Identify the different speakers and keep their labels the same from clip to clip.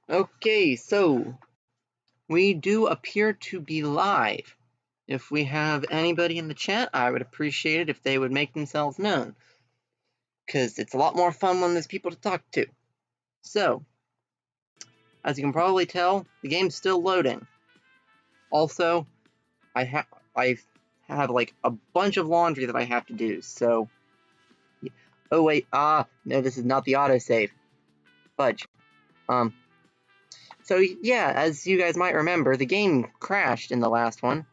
Speaker 1: Okay, so we do appear to be live. If we have anybody in the chat, I would appreciate it if they would make themselves known, because it's a lot more fun when there's people to talk to. So, as you can probably tell, the game's still loading. Also, I have like a bunch of laundry that I have to do, so... Oh wait, no, this is not the autosave. Fudge. So yeah, as you guys might remember, the game crashed in the last one.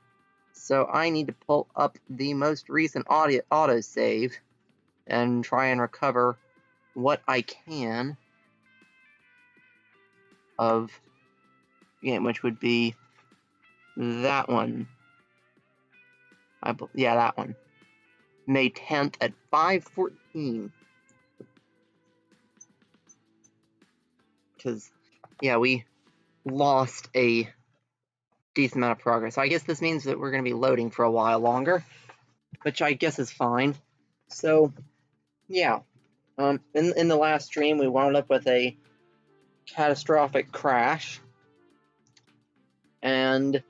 Speaker 1: So I need to pull up the most recent autosave and try and recover what I can of the game, which would be that one. Yeah, that one. May 10th at 5:14. Because, yeah, we lost a decent amount of progress. So I guess this means that we're going to be loading for a while longer, which I guess is fine. So, yeah. In the last stream, we wound up with a catastrophic crash. And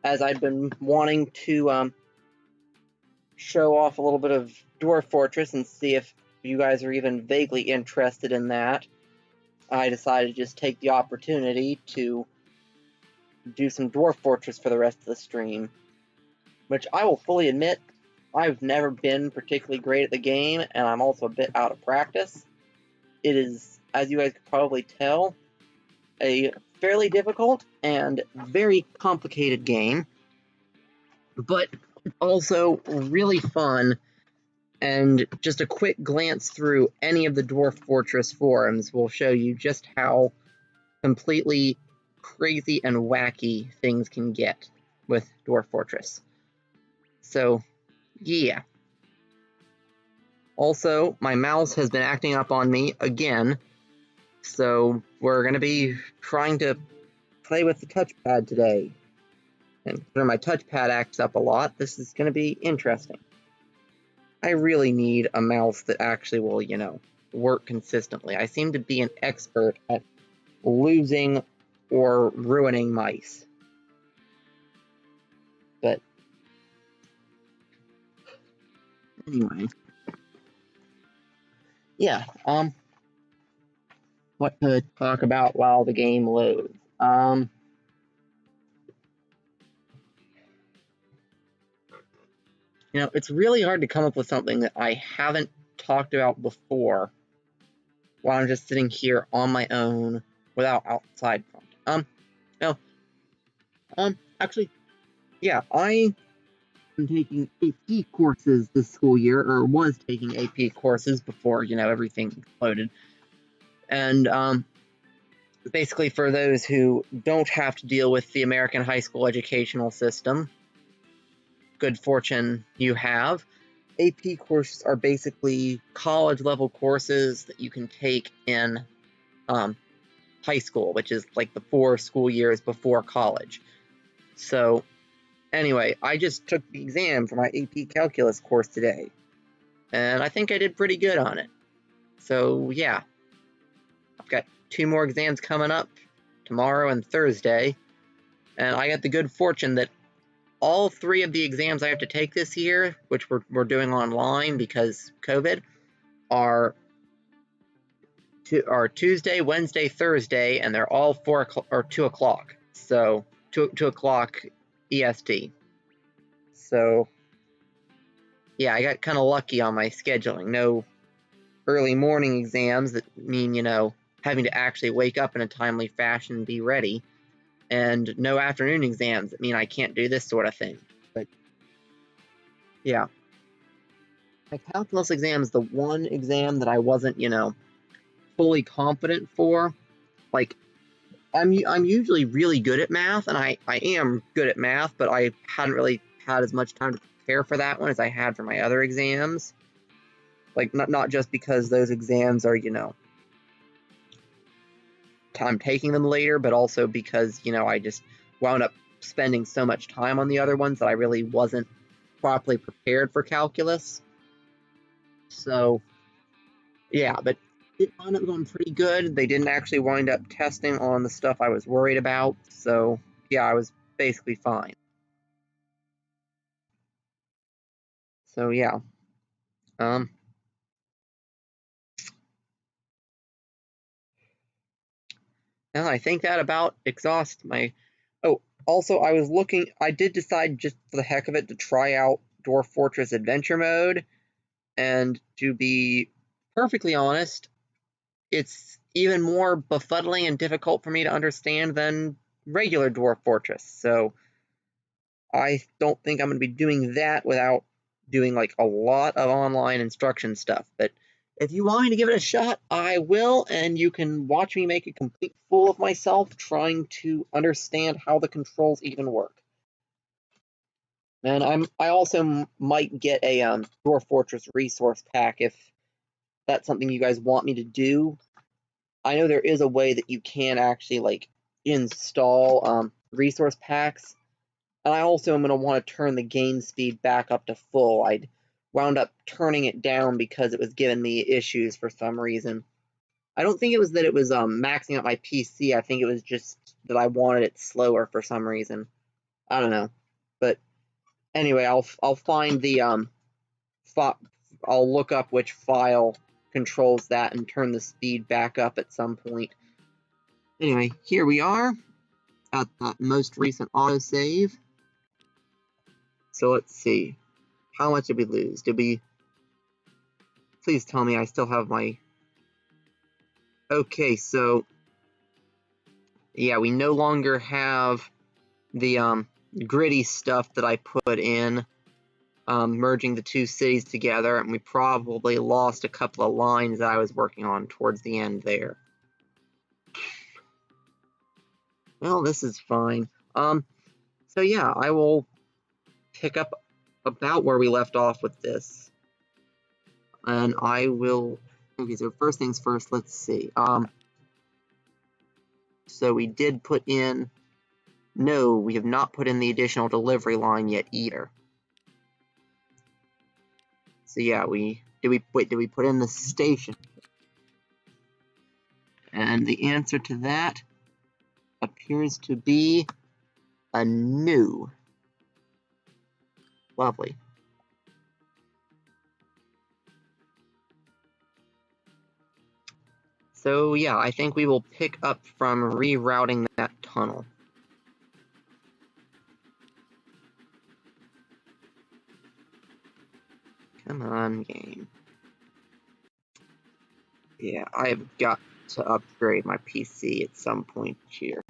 Speaker 1: as I've been wanting to show off a little bit of Dwarf Fortress and see if you guys are even vaguely interested in that, I decided to just take the opportunity to do some Dwarf Fortress for the rest of the stream. Which I will fully admit, I've never been particularly great at the game, and I'm also a bit out of practice. It is, as you guys could probably tell, a fairly difficult and very complicated game, but also really fun. And just a quick glance through any of the Dwarf Fortress forums will show you just how completely crazy and wacky things can get with Dwarf Fortress. So, yeah. Also, my mouse has been acting up on me again, so we're going to be trying to play with the touchpad today. And when my touchpad acts up a lot, this is going to be interesting. I really need a mouse that actually will, work consistently. I seem to be an expert at losing or ruining mice. But anyway. Yeah, what to talk about while the game loads. It's really hard to come up with something that I haven't talked about before while I'm just sitting here on my own without outside prompt. Actually, yeah, I am taking AP courses this school year, or was taking AP courses before, everything exploded. And, basically for those who don't have to deal with the American high school educational system, good fortune you have. AP courses are basically college-level courses that you can take in high school, which is like the 4 school years before college. So, anyway, I just took the exam for my AP Calculus course today, and I think I did pretty good on it. So, yeah. I've got 2 more exams coming up, tomorrow and Thursday, and I got the good fortune that all 3 of the exams I have to take this year, which we're doing online because COVID, are Tuesday, Wednesday, Thursday, and they're all 2 o'clock. So 2 o'clock EST. So yeah, I got kind of lucky on my scheduling. No early morning exams that mean, having to actually wake up in a timely fashion and be ready, and no afternoon exams that mean I can't do this sort of thing. But yeah. My calculus exam is the one exam that I wasn't, fully confident for. Like, I'm usually really good at math, and I am good at math, but I hadn't really had as much time to prepare for that one as I had for my other exams. Like, not just because those exams are, I'm taking them later, but also because, I just wound up spending so much time on the other ones that I really wasn't properly prepared for calculus. So, yeah, but it wound up going pretty good. They didn't actually wind up testing on the stuff I was worried about, so yeah, I was basically fine. So yeah. And I think that about exhausts my... Oh, also, I did decide just for the heck of it to try out Dwarf Fortress Adventure Mode, and to be perfectly honest, it's even more befuddling and difficult for me to understand than regular Dwarf Fortress, so I don't think I'm going to be doing that without doing like a lot of online instruction stuff, but if you want me to give it a shot, I will, and you can watch me make a complete fool of myself trying to understand how the controls even work. And I also might get a Dwarf Fortress resource pack if that's something you guys want me to do. I know there is a way that you can actually like install resource packs, and I also am going to want to turn the game speed back up to full. I'd wound up turning it down because it was giving me issues for some reason. I don't think it was that it was maxing out my PC. I think it was just that I wanted it slower for some reason. I don't know, but anyway, I'll find the I'll look up which file controls that and turn the speed back up at some point. Anyway, here we are at that most recent autosave. So let's see. How much did we lose? Did we... Please tell me I still have my... Okay, so... Yeah, we no longer have the gritty stuff that I put in, merging the two cities together, and we probably lost a couple of lines that I was working on towards the end there. Well, this is fine. So yeah, I will pick up about where we left off with this. And I will... Okay, so first things first, let's see. So we did put in... No, we have not put in the additional delivery line yet either. So yeah, did we put in the station? And the answer to that appears to be a no. Lovely. So yeah, I think we will pick up from rerouting that tunnel. Come on, game. Yeah, I've got to upgrade my PC at some point here.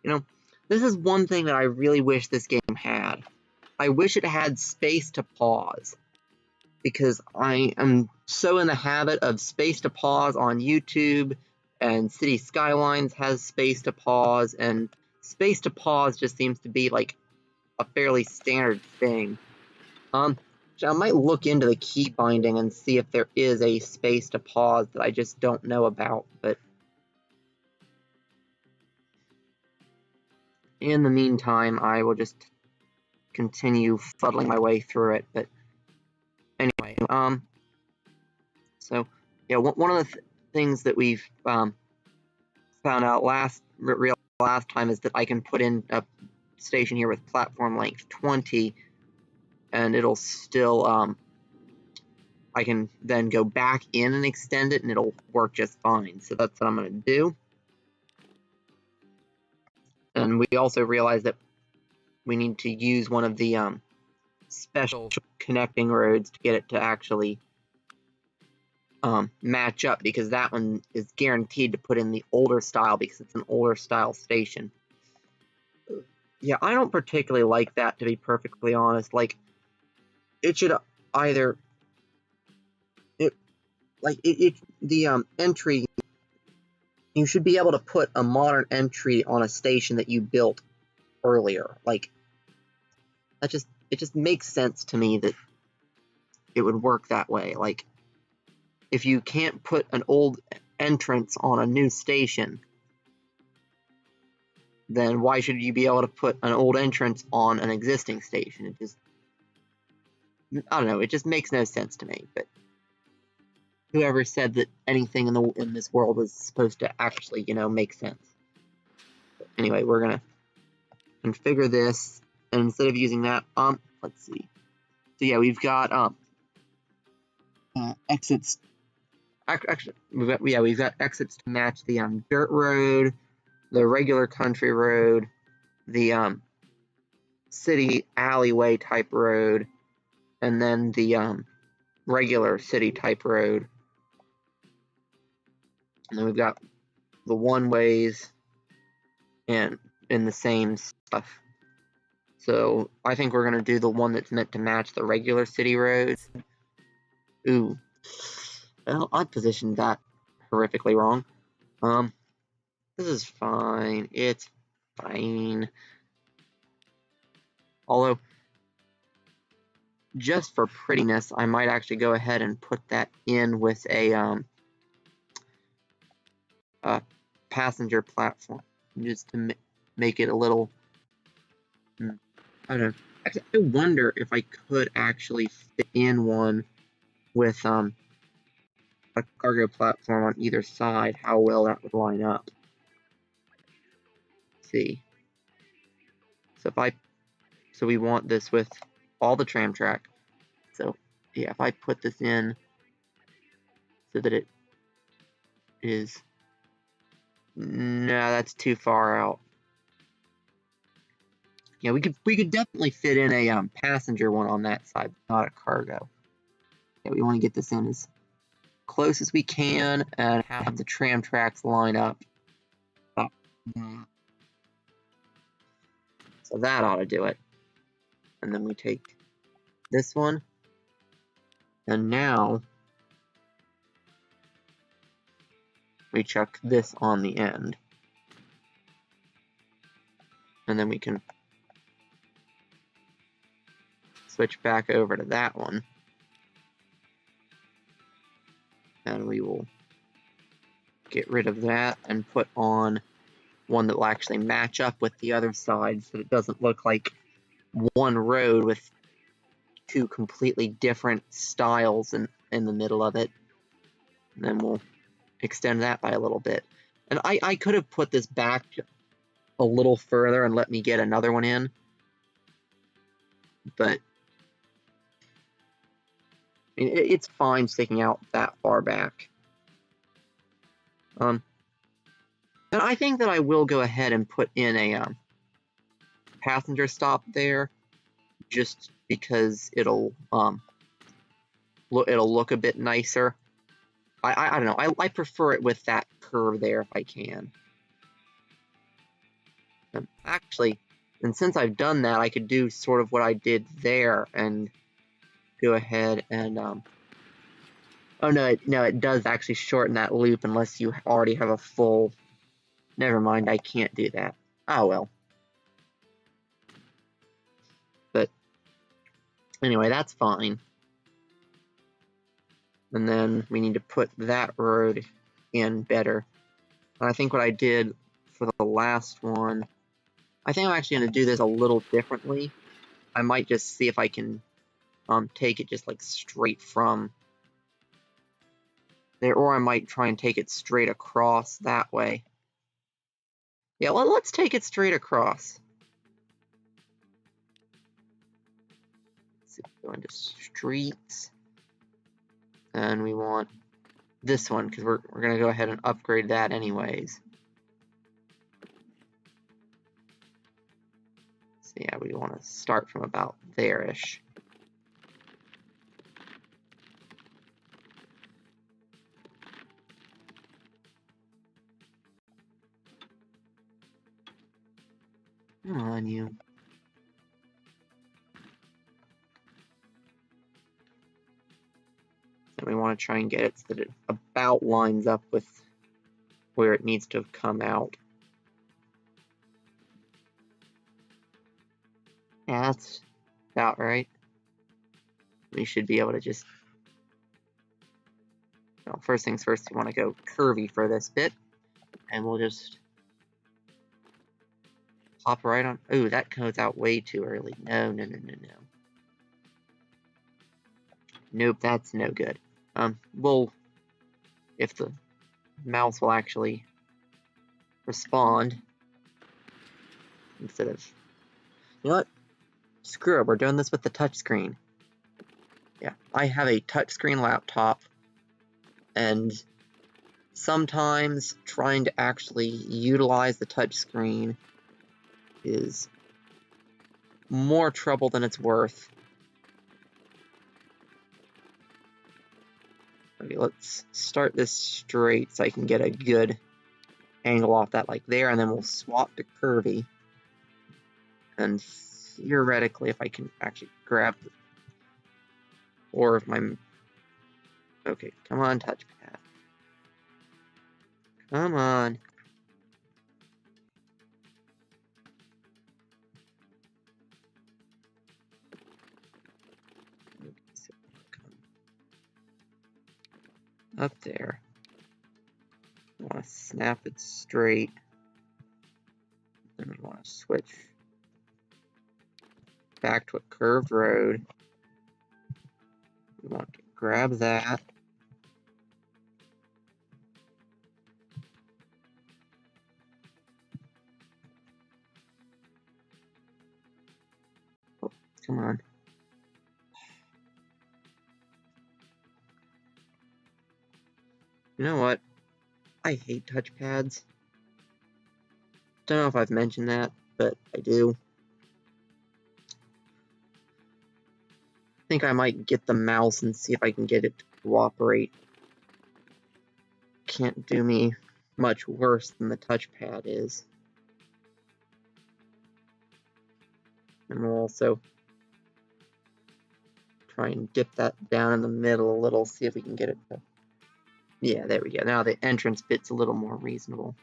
Speaker 1: You know, this is one thing that I really wish this game had. I wish it had space to pause, because I am so in the habit of space to pause on YouTube, and City Skylines has space to pause, and space to pause just seems to be like a fairly standard thing. So I might look into the key binding and see if there is a space to pause that I just don't know about, but in the meantime, I will just continue fuddling my way through it. But anyway, so yeah, one of the things that we've found out last time is that I can put in a station here with platform length 20, and it'll still I can then go back in and extend it, and it'll work just fine. So that's what I'm going to do. And we also realize that we need to use one of the special connecting roads to get it to actually match up, because that one is guaranteed to put in the older style because it's an older style station. Yeah, I don't particularly like that, to be perfectly honest. Like, it should either... the entry... You should be able to put a modern entry on a station that you built earlier. Like, it just makes sense to me that it would work that way. Like, if you can't put an old entrance on a new station, then why should you be able to put an old entrance on an existing station? I don't know, it just makes no sense to me, but whoever said that anything in this world is supposed to actually, make sense. But anyway, we're gonna configure this, and instead of using that, let's see. So yeah, we've got exits. Actually, we've got exits to match the dirt road, the regular country road, the city alleyway type road, and then the regular city type road. And then we've got the one ways and in the same stuff. So I think we're gonna do the one that's meant to match the regular city roads. Ooh. Well, I positioned that horrifically wrong. This is fine. It's fine. Although, just for prettiness, I might actually go ahead and put that in with a passenger platform, just to make it a little. I don't know. Actually, I wonder if I could actually fit in one with a cargo platform on either side. How well that would line up. Let's see. So we want this with all the tram track. So yeah, if I put this in so that it is, no, that's too far out. Yeah, we could definitely fit in a passenger one on that side, not a cargo. Yeah, we want to get this in as close as we can and have the tram tracks line up. So that ought to do it. And then we take this one, and now we chuck this on the end. And then we can switch back over to that one. And we will get rid of that and put on one that will actually match up with the other side so it doesn't look like one road with two completely different styles in the middle of it. And then we'll extend that by a little bit. And I could have put this back a little further and let me get another one in, but I mean, it's fine sticking out that far back. And I think that I will go ahead and put in a passenger stop there, just because it'll look a bit nicer. I don't know. I prefer it with that curve there if I can. Actually, and since I've done that, I could do sort of what I did there and go ahead and oh no, it does actually shorten that loop unless you already have a full. Never mind, I can't do that. Oh well. But anyway, that's fine. And then we need to put that road in better. And I think what I did for the last one, I think I'm actually going to do this a little differently. I might just see if I can take it just like straight from there, or I might try and take it straight across that way. Yeah, well, let's take it straight across. Let's see, go into streets. And we want this one, because we're going to go ahead and upgrade that anyways. So yeah, we want to start from about there-ish. Come on, you. And we want to try and get it so that it about lines up with where it needs to have come out. Yeah, that's about right. We should be able to just, first things first, you want to go curvy for this bit, and we'll just hop right on. Ooh, that goes out way too early. No. Nope, that's no good. If the mouse will actually respond instead of, you know what? Screw it, we're doing this with the touchscreen. Yeah, I have a touchscreen laptop, and sometimes trying to actually utilize the touchscreen is more trouble than it's worth. Okay, let's start this straight so I can get a good angle off that like there, and then we'll swap to curvy. And theoretically, if I can actually grab the, or if my, okay, come on, touchpad. Come on. Okay, so come up there. I want to snap it straight. Then we want to switch back to a curved road. We want to grab that. Oh, come on. You know what? I hate touchpads. Don't know if I've mentioned that, but I do. I think I might get the mouse and see if I can get it to cooperate. Can't do me much worse than the touchpad is. And we'll also try and dip that down in the middle a little, see if we can get it to... Yeah, there we go. Now the entrance bit's a little more reasonable.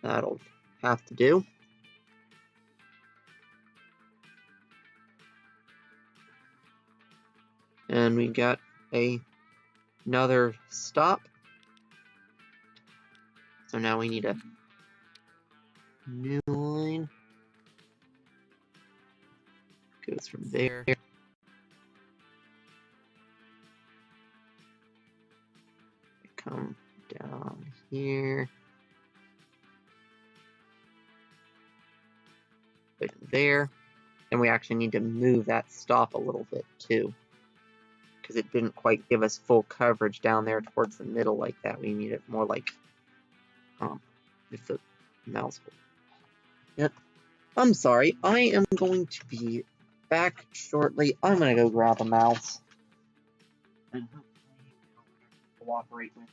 Speaker 1: That'll have to do. And we got another stop. So now we need a new line. Goes from there. Come down here. Put it there. And we actually need to move that stop a little bit too, because it didn't quite give us full coverage down there towards the middle like that. We need it more like if the mouse will. Yep. I'm sorry. I am going to be back shortly. I'm going to go grab a mouse. And hopefully it'll cooperate with me.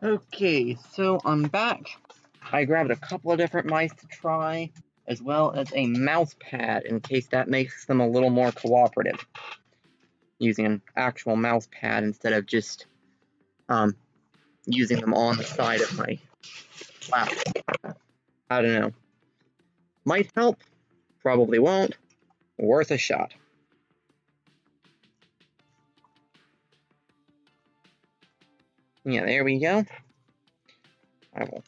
Speaker 1: Okay, so I'm back. I grabbed a couple of different mice to try, as well as a mouse pad in case that makes them a little more cooperative. Using an actual mouse pad instead of just using them on the side of my laptop. I don't know. Might help, probably won't. Worth a shot. Yeah, there we go. I will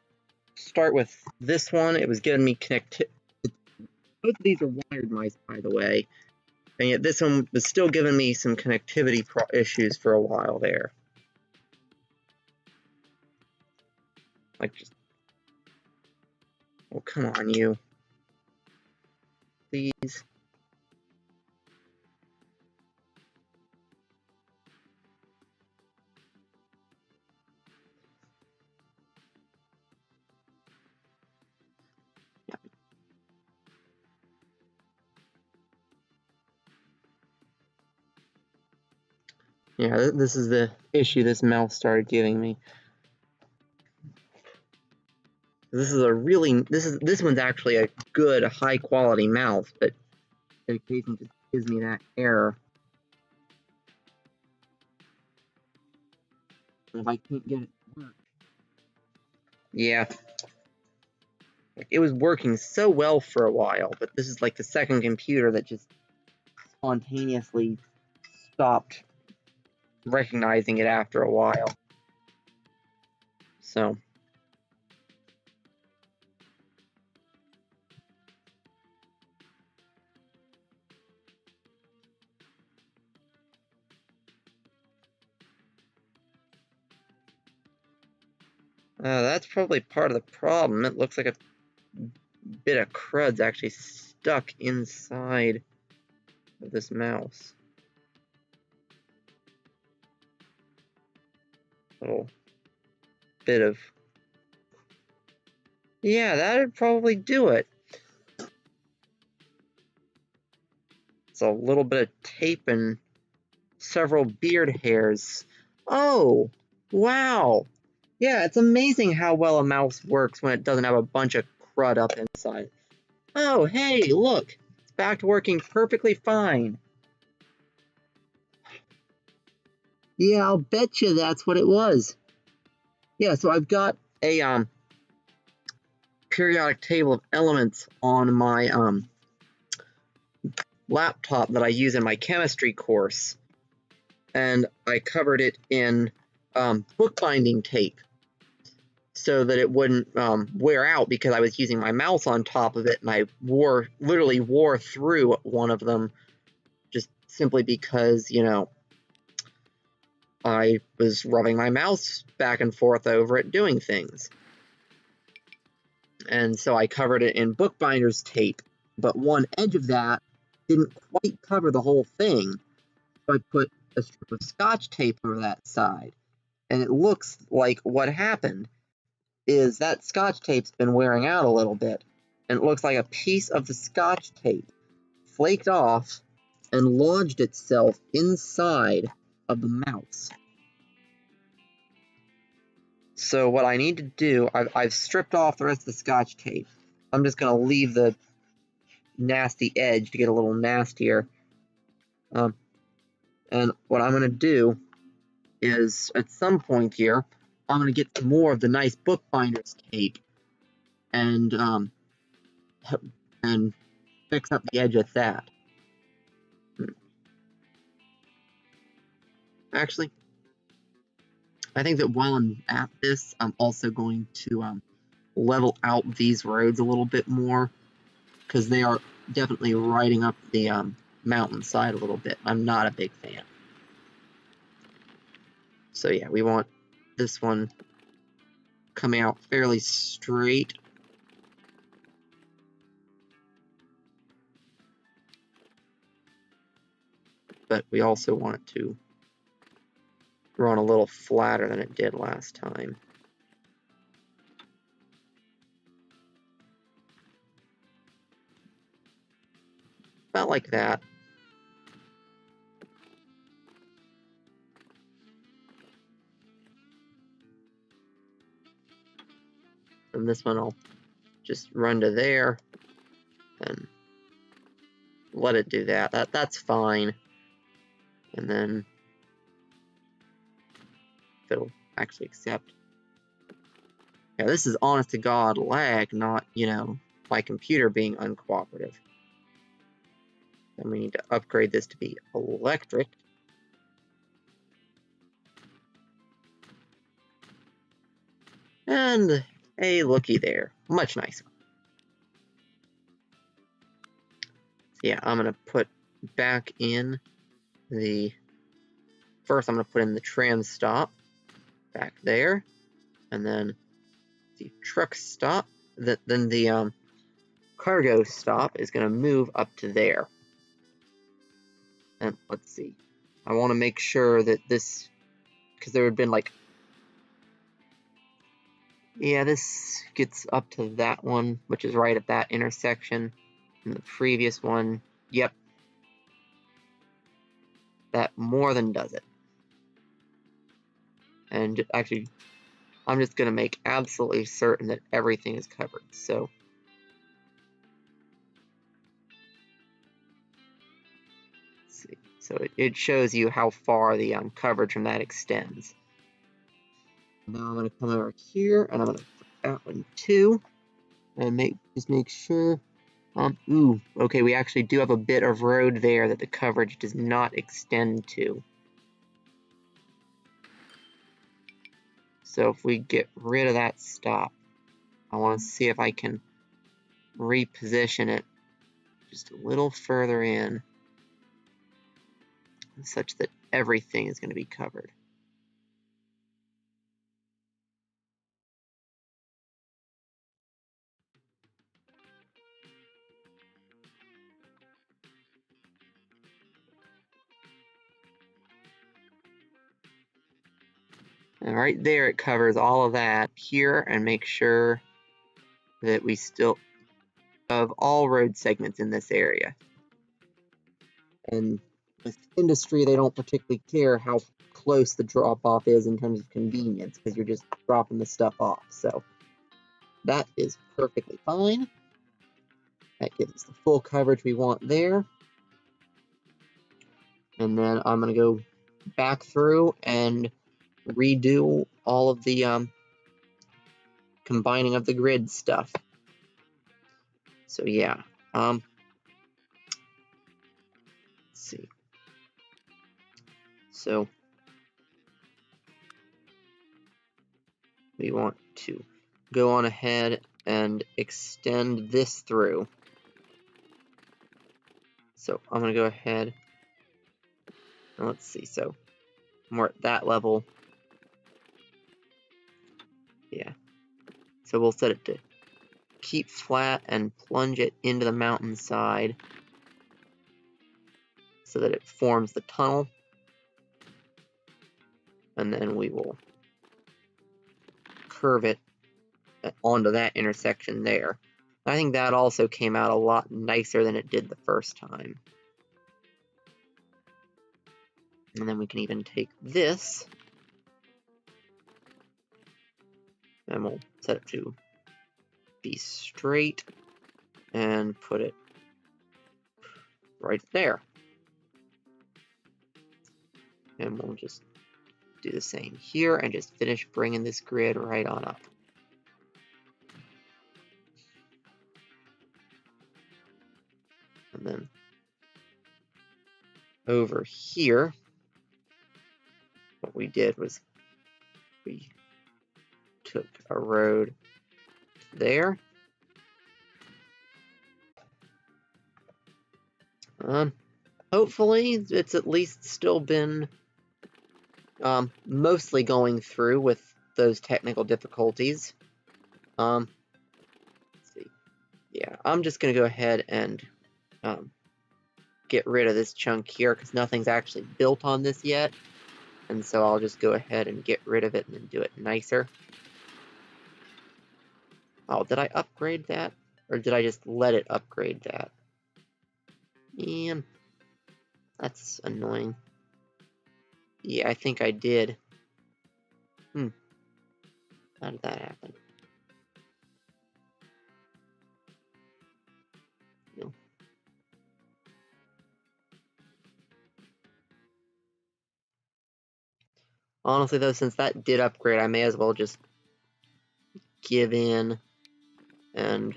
Speaker 1: start with this one. It was giving me connectivity. Both of these are wired mice, by the way. And yet this one was still giving me some connectivity issues for a while there. Like, just... Oh, come on, you. these. Yeah, this is the issue this mouse started giving me. This one's actually a good high quality mouse, but it occasionally just gives me that error. If I can't get it to work. Yeah. It was working so well for a while, but this is like the second computer that just spontaneously stopped recognizing it after a while. So that's probably part of the problem. It looks like a bit of crud's actually stuck inside of this mouse. Little bit of... Yeah, that'd probably do it. It's a little bit of tape and several beard hairs. Oh, wow. Yeah, it's amazing how well a mouse works when it doesn't have a bunch of crud up inside. Oh, hey, look. It's back to working perfectly fine. Yeah, I'll bet you that's what it was. Yeah, so I've got a periodic table of elements on my laptop that I use in my chemistry course, and I covered it in bookbinding tape so that it wouldn't wear out, because I was using my mouse on top of it, and I literally wore through one of them just simply because, you know, I was rubbing my mouse back and forth over it doing things. And so I covered it in bookbinder's tape, but one edge of that didn't quite cover the whole thing. So I put a strip of Scotch tape over that side. And it looks like what happened is that Scotch tape's been wearing out a little bit. And it looks like a piece of the Scotch tape flaked off and lodged itself inside of the mouse. So what I need to do, I've stripped off the rest of the Scotch tape. I'm just going to leave the nasty edge to get a little nastier. And what I'm going to do is, at some point here, I'm going to get some more of the nice bookbinder's tape and fix up the edge of that. Actually, I think that while I'm at this, I'm also going to level out these roads a little bit more, because they are definitely riding up the mountainside a little bit. I'm not a big fan. So yeah, we want this one coming out fairly straight. But we also want it to run a little flatter than it did last time. About like that. And this one I'll just run to there and let it do that. That's fine. And then if it'll actually accept. Yeah, this is honest to God lag, not, you know, my computer being uncooperative. And we need to upgrade this to be electric. And hey, looky there. Much nicer. So yeah, I'm going to put back in the... First, I'm going to put in the tram stop back there. And then the truck stop. Then the cargo stop is going to move up to there. And let's see. I want to make sure that this, because there had been like, yeah, this gets up to that one, which is right at that intersection. And the previous one, yep. That more than does it. And actually, I'm just going to make absolutely certain that everything is covered. So, let's see. So it shows you how far the coverage from that extends. Now I'm going to come over here, and I'm going to put that one too, and just make sure. Ooh, okay, we actually do have a bit of road there that the coverage does not extend to. So if we get rid of that stop, I want to see if I can reposition it just a little further in, such that everything is going to be covered. And right there, it covers all of that here, and make sure that we still have all road segments in this area. And with industry, they don't particularly care how close the drop-off is in terms of convenience, because you're just dropping the stuff off. So that is perfectly fine. That gives us the full coverage we want there. And then I'm going to go back through and redo all of the combining of the grid stuff. So yeah, let's see. So we want to go on ahead and extend this through. So I'm going to go ahead and let's see. So we're at that level. Yeah. So we'll set it to keep flat and plunge it into the mountainside so that it forms the tunnel. And then we will curve it onto that intersection there. I think that also came out a lot nicer than it did the first time. And then we can even take this and we'll set it to be straight and put it right there. And we'll just do the same here and just finish bringing this grid right on up. And then over here, what we did was we took a road there. Hopefully it's at least still been mostly going through with those technical difficulties. Let's see. Yeah, I'm just going to go ahead and get rid of this chunk here because nothing's actually built on this yet. And so I'll just go ahead and get rid of it and then do it nicer. Oh, did I upgrade that? Or did I just let it upgrade that? Yeah, that's annoying. Yeah, I think I did. How did that happen? No. Honestly, though, since that did upgrade, I may as well just give in and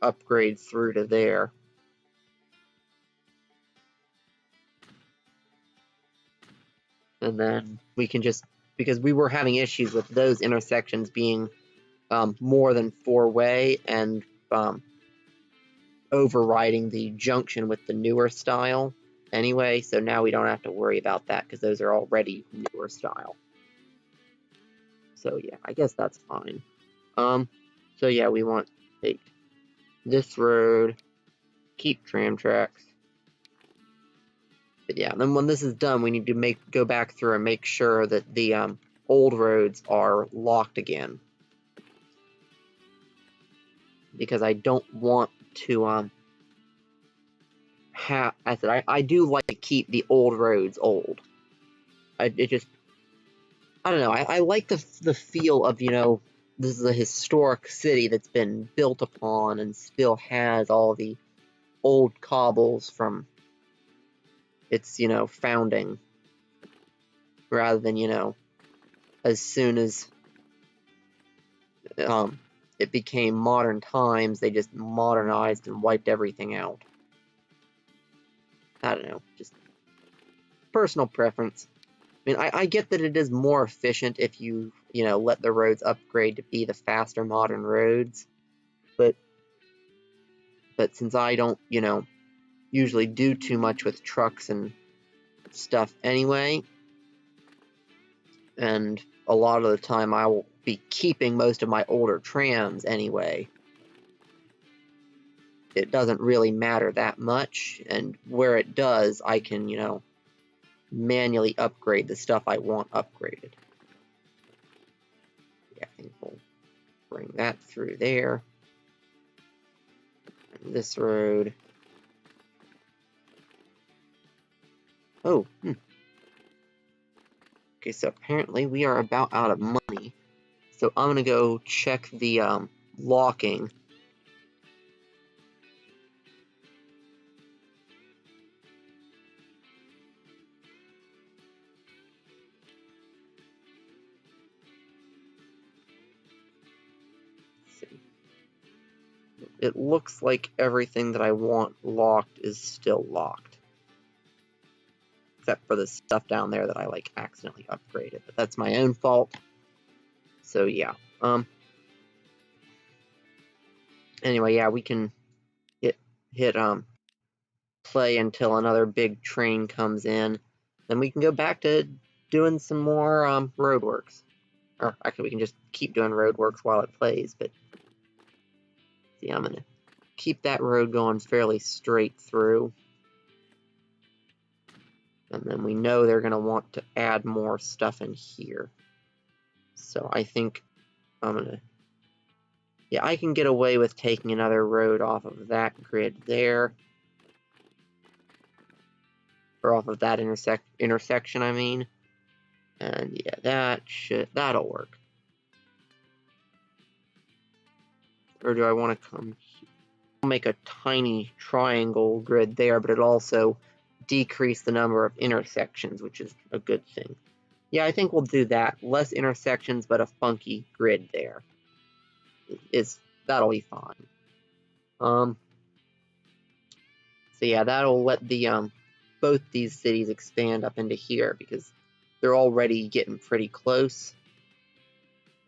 Speaker 1: upgrade through to there. And then we can just, because we were having issues with those intersections being more than 4-way and overriding the junction with the newer style anyway, so now we don't have to worry about that because those are already newer style. So yeah, I guess that's fine. So yeah, we want to take this road, keep tram tracks. But yeah, then when this is done, we need to go back through and make sure that the old roads are locked again. Because I don't want to I do like to keep the old roads old. I don't know, I like the feel of, this is a historic city that's been built upon and still has all the old cobbles from its, founding. Rather than, as soon as it became modern times, they just modernized and wiped everything out. I don't know, just personal preference. I mean, I get that it is more efficient if you, let the roads upgrade to be the faster modern roads, but since I don't, usually do too much with trucks and stuff anyway, and a lot of the time I will be keeping most of my older trams anyway, it doesn't really matter that much, and where it does, I can, manually upgrade the stuff I want upgraded. Yeah, I think we'll bring that through there. And this road. Oh, Okay, so apparently we are about out of money. So I'm gonna go check the locking. Let's see. It looks like everything that I want locked is still locked. Except for the stuff down there that I accidentally upgraded, but that's my own fault. So yeah. Anyway, yeah, we can hit play until another big train comes in. Then we can go back to doing some more roadworks. Or actually, we can just keep doing roadworks while it plays. But see, I'm gonna keep that road going fairly straight through. And then we know they're going to want to add more stuff in here. So I think I'm going to... Yeah, I can get away with taking another road off of that grid there. Or off of that intersection, I mean. And yeah, that'll work. Or do I want to come here? I'll make a tiny triangle grid there, but it'll also decrease the number of intersections, which is a good thing. Yeah, I think we'll do that. Less intersections, but a funky grid there. That'll be fine. So yeah, that'll let the both these cities expand up into here because they're already getting pretty close.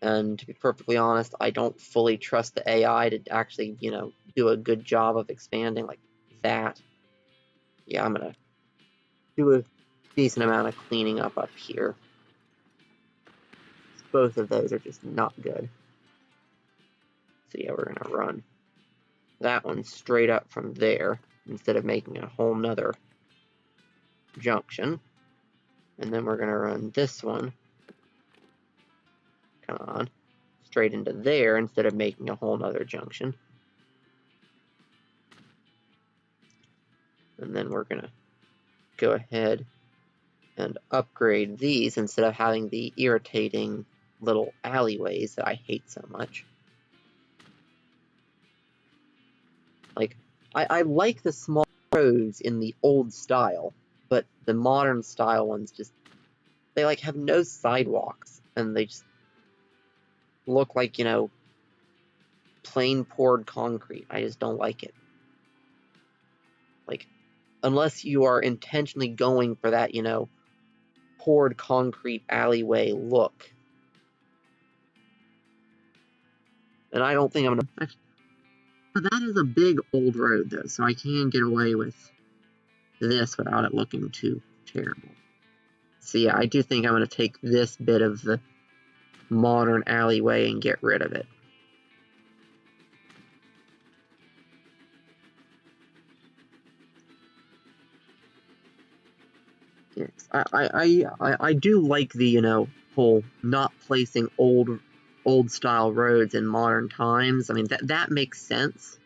Speaker 1: And to be perfectly honest, I don't fully trust the AI to actually, do a good job of expanding like that. Yeah, I'm gonna do a decent amount of cleaning up here. Both of those are just not good. So yeah, we're gonna run that one straight up from there instead of making a whole nother junction. And then we're gonna run this one, come on, straight into there instead of making a whole nother junction. And then we're gonna go ahead and upgrade these instead of having the irritating little alleyways that I hate so much. I like the small roads in the old style, but the modern style ones they have no sidewalks, and they just look like, plain poured concrete. I just don't like it. Unless you are intentionally going for that, poured concrete alleyway look. And I don't think I'm gonna... But that is a big old road, though, so I can get away with this without it looking too terrible. So yeah, I do think I'm going to take this bit of the modern alleyway and get rid of it. Yes, I do like the, you know, whole not placing old style roads in modern times. I mean, that makes sense,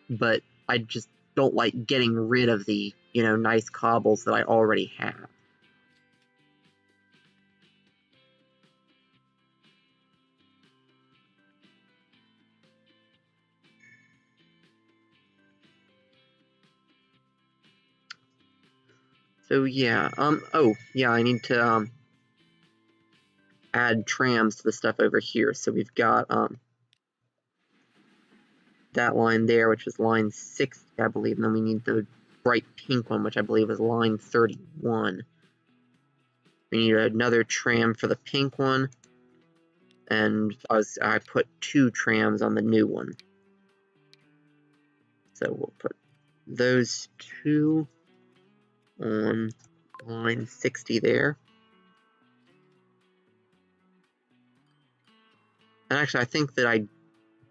Speaker 1: but I just don't like getting rid of the, you know, nice cobbles that I already have. So yeah, oh yeah, I need to add trams to the stuff over here. So we've got that line there, which is line 60, I believe, and then we need the bright pink one, which I believe is line 31. We need another tram for the pink one, and I put 2 trams on the new one. So we'll put those 2 on line 60 there. And actually, I think that I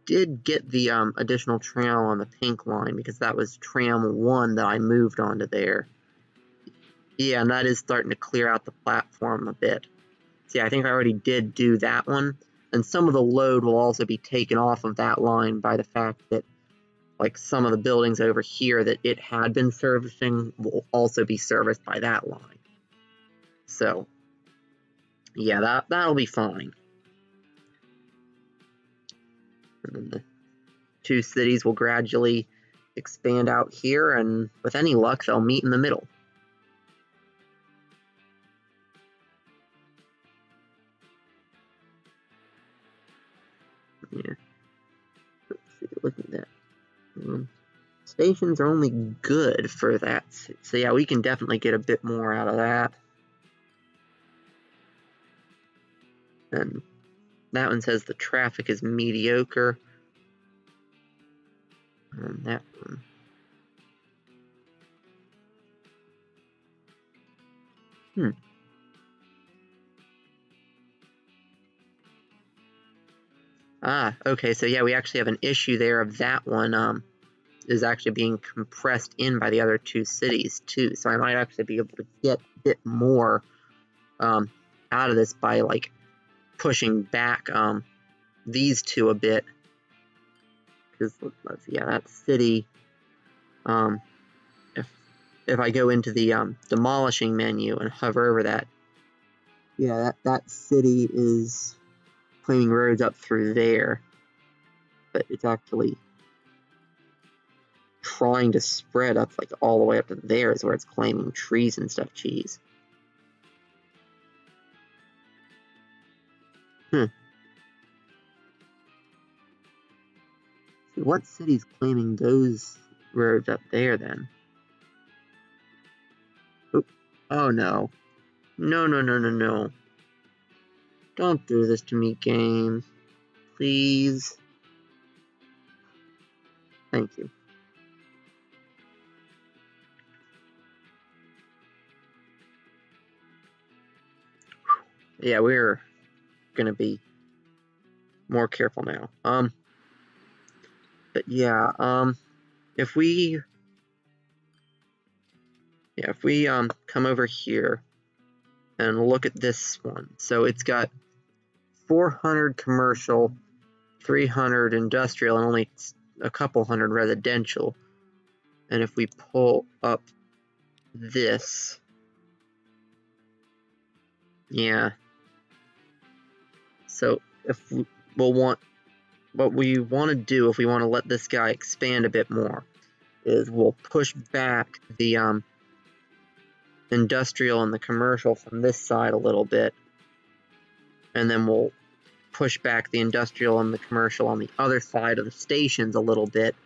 Speaker 1: did get the additional tram on the pink line, because that was tram 1 that I moved onto there. Yeah, and that is starting to clear out the platform a bit. So yeah, I think I already did do that one. And some of the load will also be taken off of that line by the fact that, like, some of the buildings over here that it had been servicing will also be serviced by that line. So yeah, that'll be fine. And then the 2 cities will gradually expand out here, and with any luck, they'll meet in the middle. Yeah. Let's see, look at that. Stations are only good for that. So yeah, we can definitely get a bit more out of that. And that one says the traffic is mediocre. And that one. Ah, okay, so yeah, we actually have an issue there of that one is actually being compressed in by the other 2 cities too. So I might actually be able to get a bit more out of this by, like, pushing back these 2 a bit. Because let's see, yeah, that city, if I go into the demolishing menu and hover over that, yeah, that city is claiming roads up through there, but it's actually trying to spread up, like, all the way up to there is where it's claiming trees and stuff. Cheese. What city's claiming those roads up there then? Oh no. No. Don't do this to me, game. Please. Thank you. Yeah, we're gonna be more careful now. But yeah, if we come over here and look at this one. So it's got 400 commercial, 300 industrial, and only a couple hundred residential. And if we pull up this, yeah. So if we'll want, what we want to do, if we want to let this guy expand a bit more, is we'll push back the industrial and the commercial from this side a little bit, and then we'll push back the industrial and the commercial on the other side of the stations a little bit,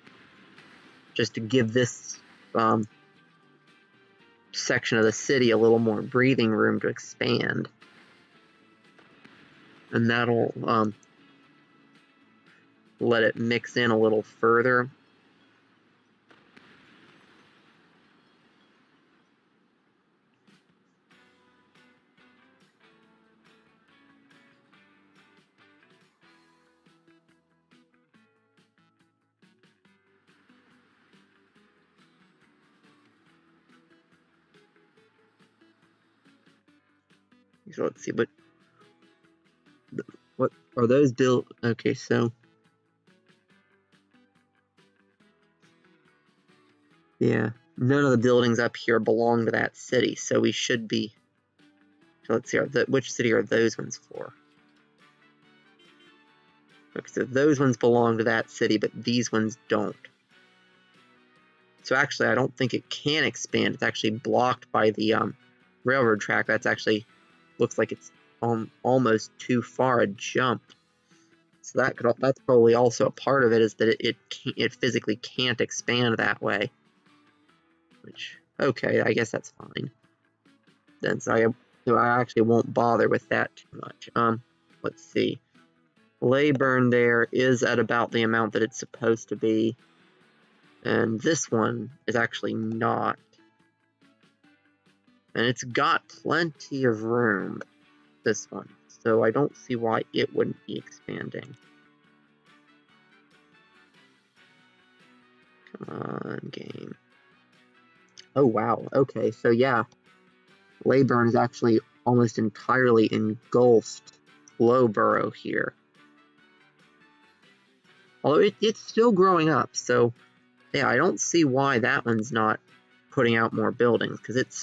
Speaker 1: just to give this section of the city a little more breathing room to expand. And that'll let it mix in a little further. So let's see, what are those built? Okay, so yeah, none of the buildings up here belong to that city, so we should be. So let's see, which city are those ones for? Okay, so those ones belong to that city, but these ones don't. So actually, I don't think it can expand. It's actually blocked by the railroad track. That's actually looks like it's almost too far a jump. So that's probably also a part of it, is that it physically can't expand that way. Which, okay, I guess that's fine. Then so I actually won't bother with that too much. Let's see. Layburn there is at about the amount that it's supposed to be. And this one is actually not. And it's got plenty of room, this one. So I don't see why it wouldn't be expanding. Come on, game. Oh, wow. Okay, so yeah. Layburn is actually almost entirely engulfed Lowborough here. Although it's still growing up, so yeah, I don't see why that one's not putting out more buildings, because it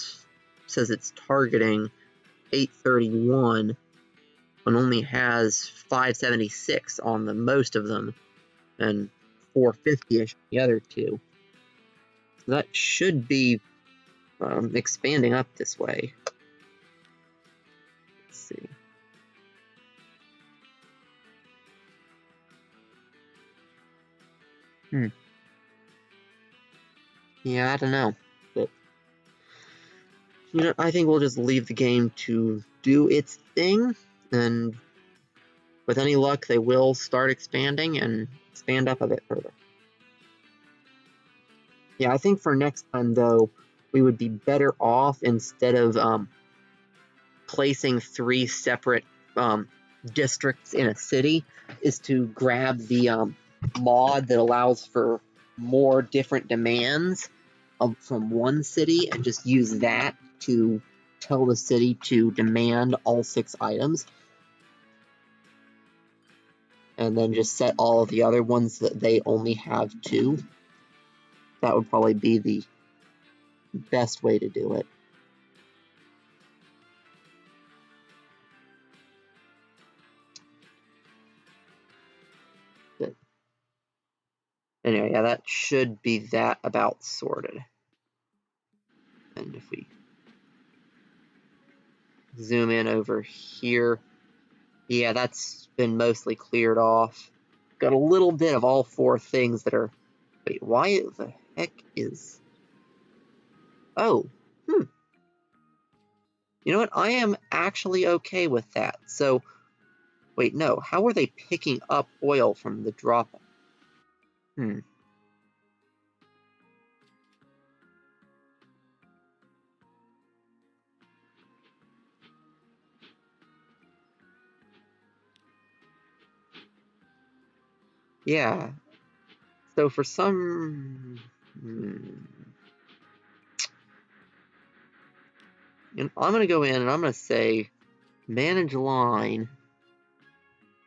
Speaker 1: says it's targeting 831 and only has 576 on the most of them, and 450-ish on the other two. So that should be expanding up this way. Let's see. Yeah, I don't know. But, I think we'll just leave the game to do its thing, and with any luck, they will start expanding and expand up a bit further. Yeah, I think for next time, though, we would be better off, instead of placing 3 separate districts in a city, is to grab the mod that allows for more different demands from one city, and just use that to tell the city to demand all 6 items. And then just set all of the other ones that they only have 2. That would probably be the best way to do it. But anyway, yeah, that should be that about sorted. And if we zoom in over here, yeah, that's been mostly cleared off. Got a little bit of all 4 things that are... Wait, why the heck is... Oh, You know what? I am actually okay with that. So, wait, no. How are they picking up oil from the drop? Yeah. So for some... I'm going to go in and I'm going to say manage line,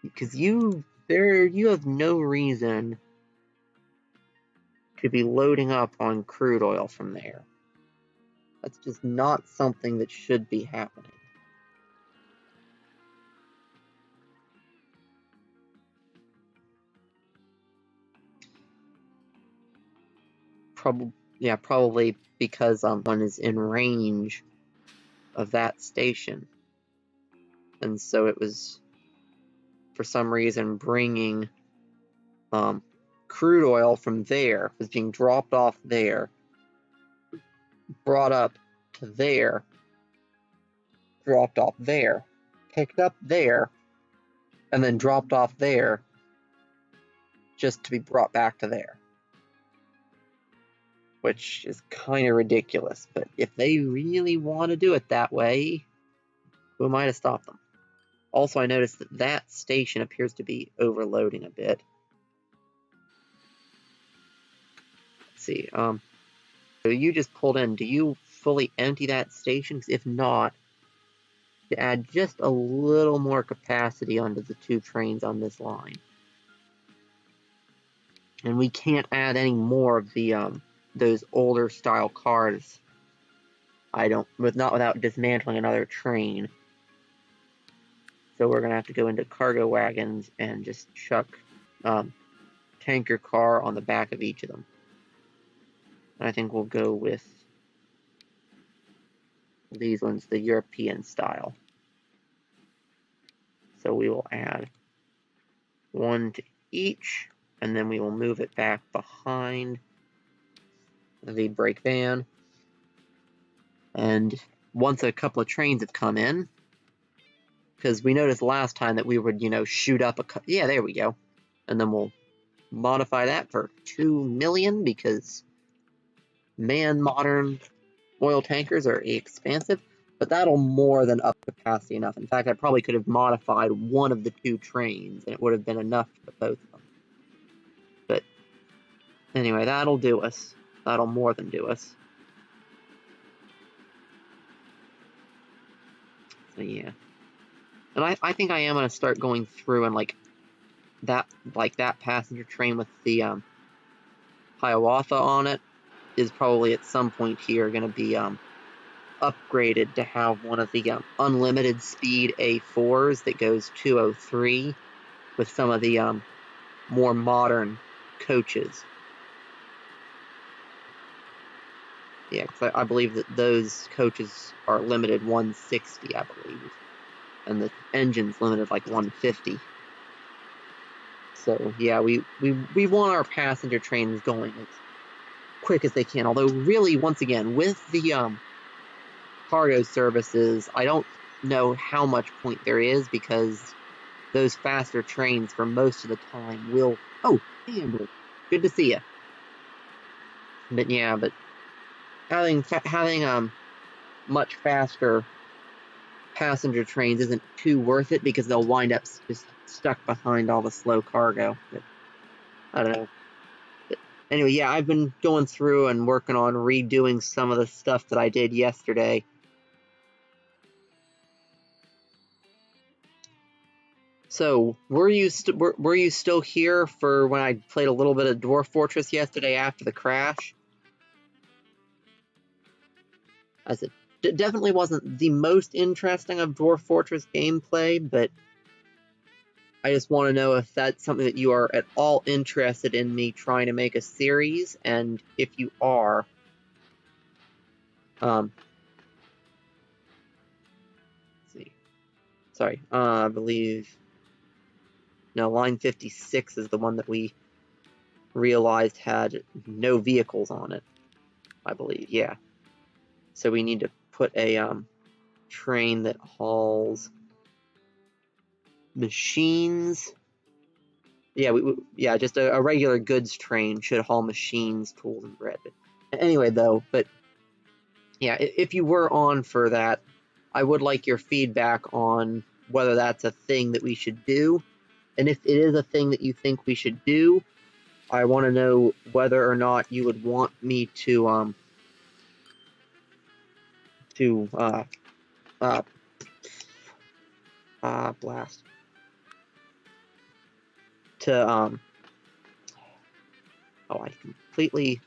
Speaker 1: because you have no reason to be loading up on crude oil from there. That's just not something that should be happening. Probably because one is in range of that station, and so it was for some reason bringing crude oil from there, was being dropped off there, brought up to there, dropped off there, picked up there, and then dropped off there, just to be brought back to there. Which is kind of ridiculous, but if they really want to do it that way, who am I to stop them? Also, I noticed that that station appears to be overloading a bit. Let's see, so you just pulled in. Do you fully empty that station? 'Cause if not, to add just a little more capacity onto the 2 trains on this line. And we can't add any more of the those older style cars. Not without dismantling another train. So we're gonna have to go into cargo wagons and just chuck tanker car on the back of each of them. And I think we'll go with these ones, the European style. So we will add 1 to each, and then we will move it back behind the brake van. And once a couple of trains have come in, because we noticed last time that we would, shoot up yeah, there we go. And then we'll modify that for 2 million, because modern oil tankers are expensive, but that'll more than up capacity enough. In fact, I probably could have modified one of the 2 trains, and it would have been enough for both of them. But anyway, that'll do us. That'll more than do us. So yeah. And I think I am going to start going through and that passenger train with the Hiawatha on it is probably at some point here going to be upgraded to have one of the unlimited speed A4s that goes 203 with some of the more modern coaches. Yeah, because I believe that those coaches are limited 160, I believe. And the engine's limited 150. So yeah, we want our passenger trains going as quick as they can. Although really, once again, with the cargo services, I don't know how much point there is, because those faster trains for most of the time will... Oh, hey Amber, good to see you. But yeah, having much faster passenger trains isn't too worth it, because they'll wind up just stuck behind all the slow cargo. But I don't know. But anyway, yeah, I've been going through and working on redoing some of the stuff that I did yesterday. So, were you still here for when I played a little bit of Dwarf Fortress yesterday after the crash? I said, definitely wasn't the most interesting of Dwarf Fortress gameplay, but I just want to know if that's something that you are at all interested in me trying to make a series, and if you are, let's see. Sorry, I believe... No, line 56 is the one that we realized had no vehicles on it, I believe, yeah. So we need to put a train that hauls machines. Yeah, just a regular goods train should haul machines, tools, and bread. Anyway, though, but yeah, if you were on for that, I would like your feedback on whether that's a thing that we should do. And if it is a thing that you think we should do, I want to know whether or not you would want me to blast. To, oh, I completely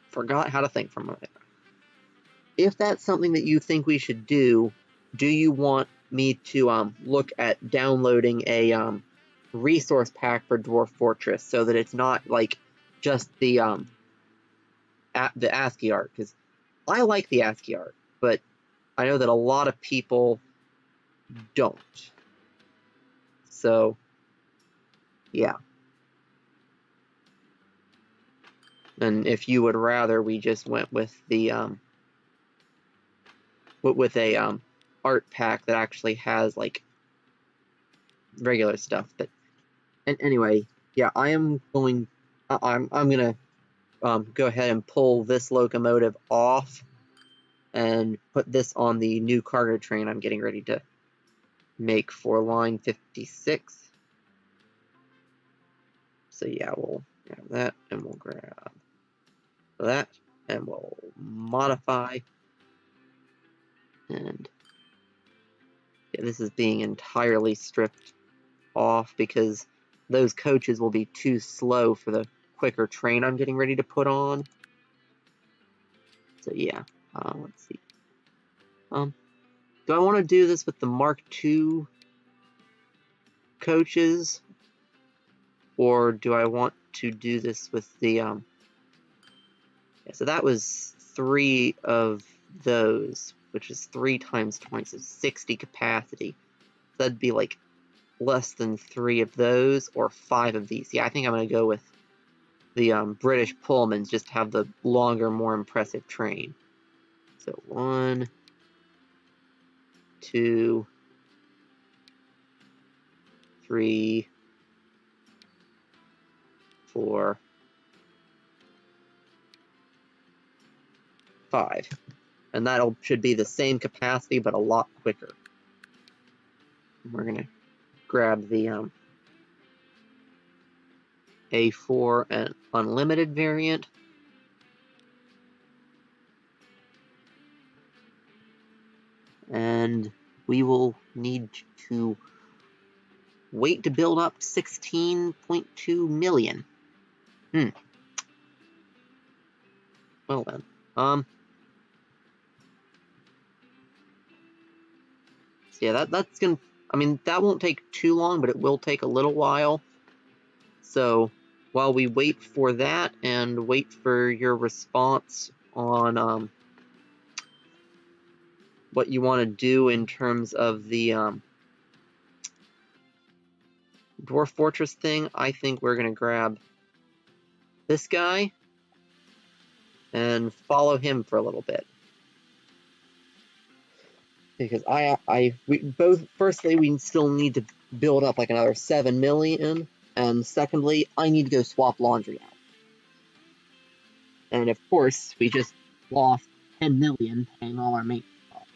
Speaker 1: forgot how to think for a moment. If that's something that you think we should do you want me to look at downloading a resource pack for Dwarf Fortress, so that it's not just the ASCII art? Because I like the ASCII art, but I know that a lot of people don't. So yeah. And if you would rather we just went with the with a art pack that actually has regular stuff. But and anyway, yeah, I'm gonna go ahead and pull this locomotive off and put this on the new cargo train I'm getting ready to make for line 56. So yeah, we'll grab that, and we'll grab that, and we'll modify, and Yeah, this is being entirely stripped off because those coaches will be too slow for the quicker train I'm getting ready to put on. So yeah, let's see. Do I want to do this with the Mark II coaches, or do I want to do this with the yeah, so that was 3 of those, which is 3 times 20, so 60 capacity. So that'd be like less than 3 of those, or 5 of these. Yeah, I think I'm going to go with the British Pullmans, just to have the longer, more impressive train. So 1, 2, 3, 4, 5. And that should be the same capacity, but a lot quicker. We're going to grab the A4 and unlimited variant. And we will need to wait to build up 16.2 million. Well then. So yeah, that's gonna, I mean, that won't take too long, but it will take a little while. So while we wait for that and wait for your response on what you want to do in terms of the Dwarf Fortress thing, I think we're gonna grab this guy and follow him for a little bit. Because firstly, we still need to build up like another 7 million, and secondly, I need to go swap laundry out. And of course, we just lost 10 million paying all our maintenance costs.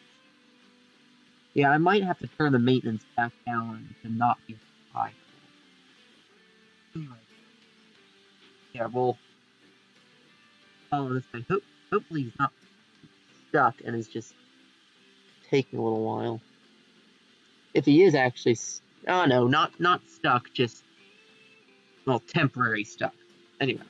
Speaker 1: Yeah, I might have to turn the maintenance back down to not be high. Anyway, yeah, we'll follow this guy. Hopefully he's not stuck and is just taking a little while. If he is actually, oh no, not stuck, just, well, temporary stuck. Anyway.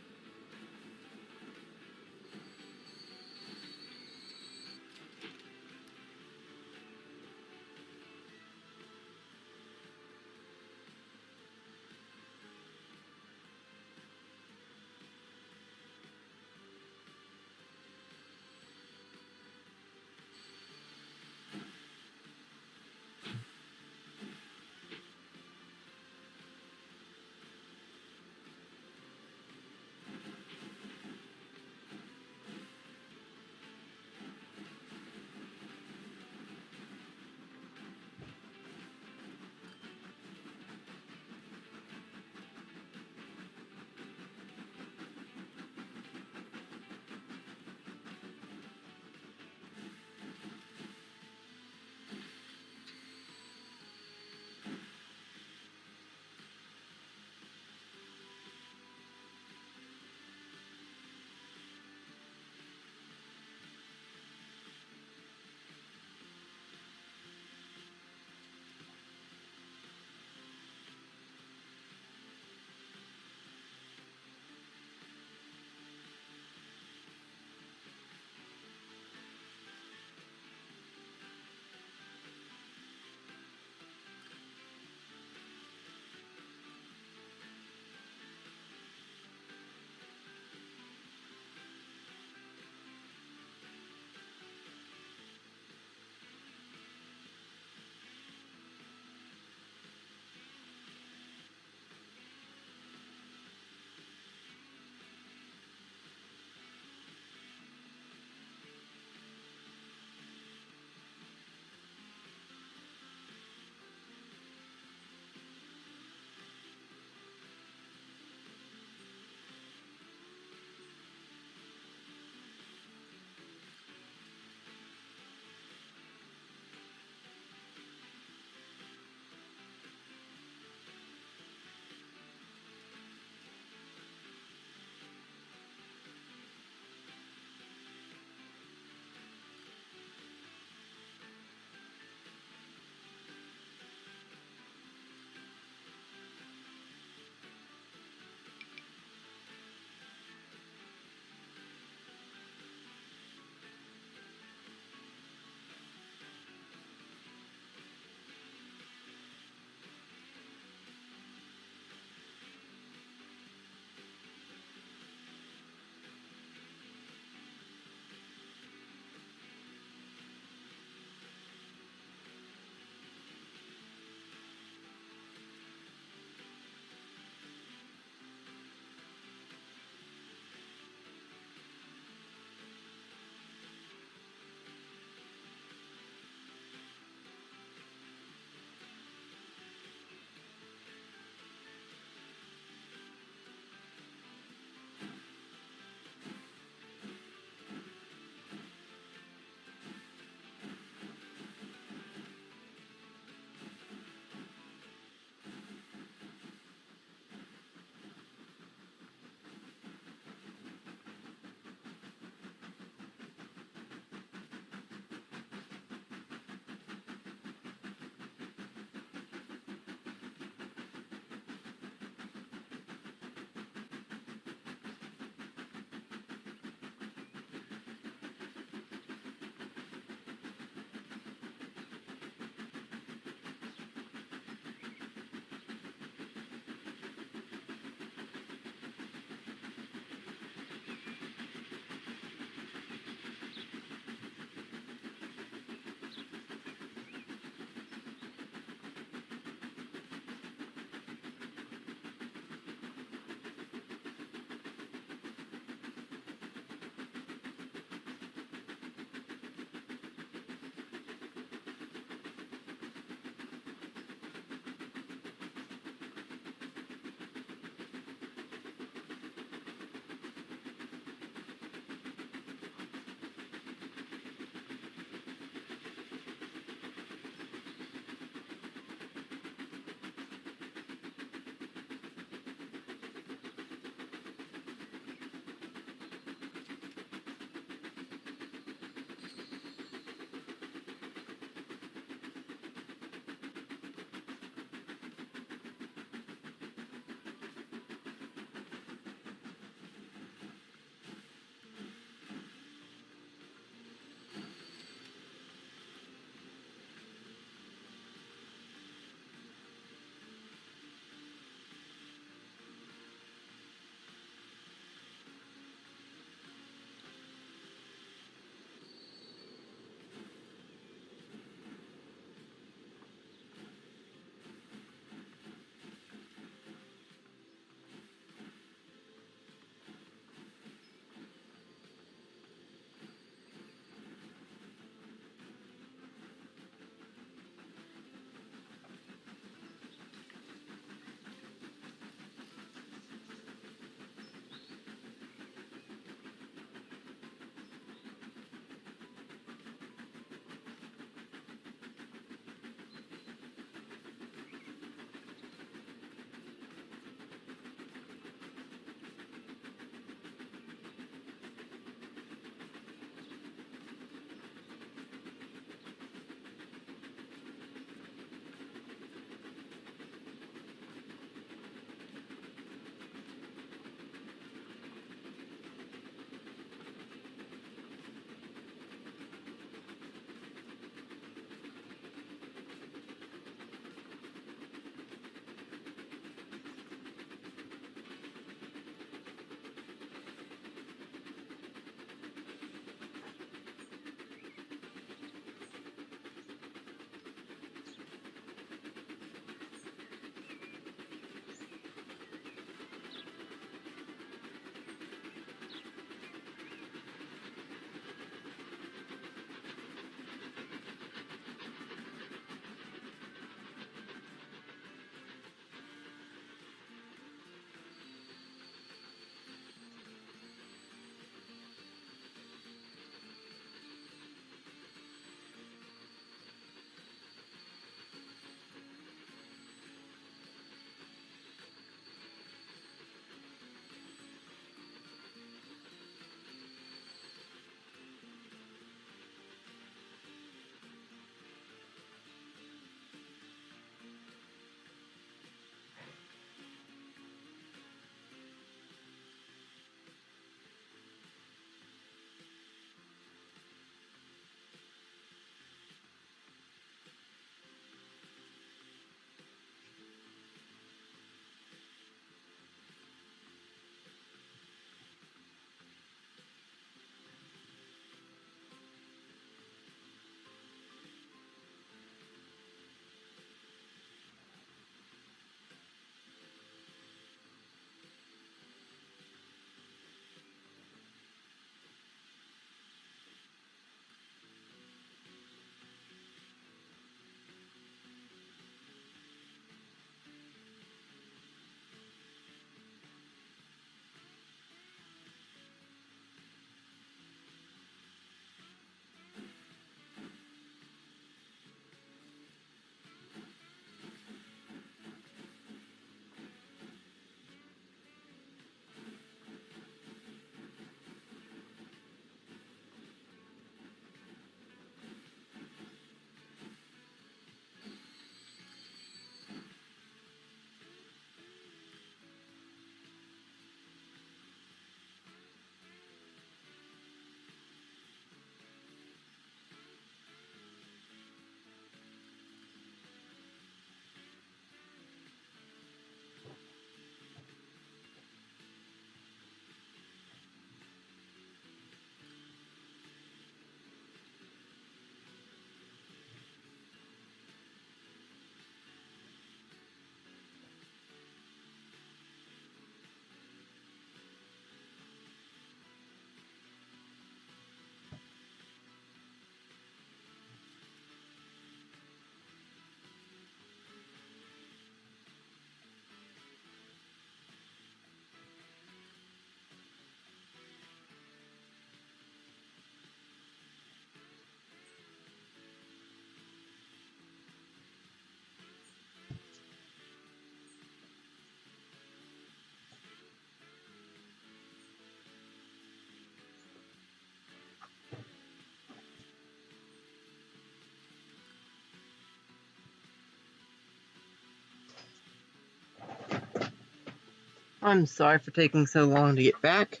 Speaker 1: I'm sorry for taking so long to get back.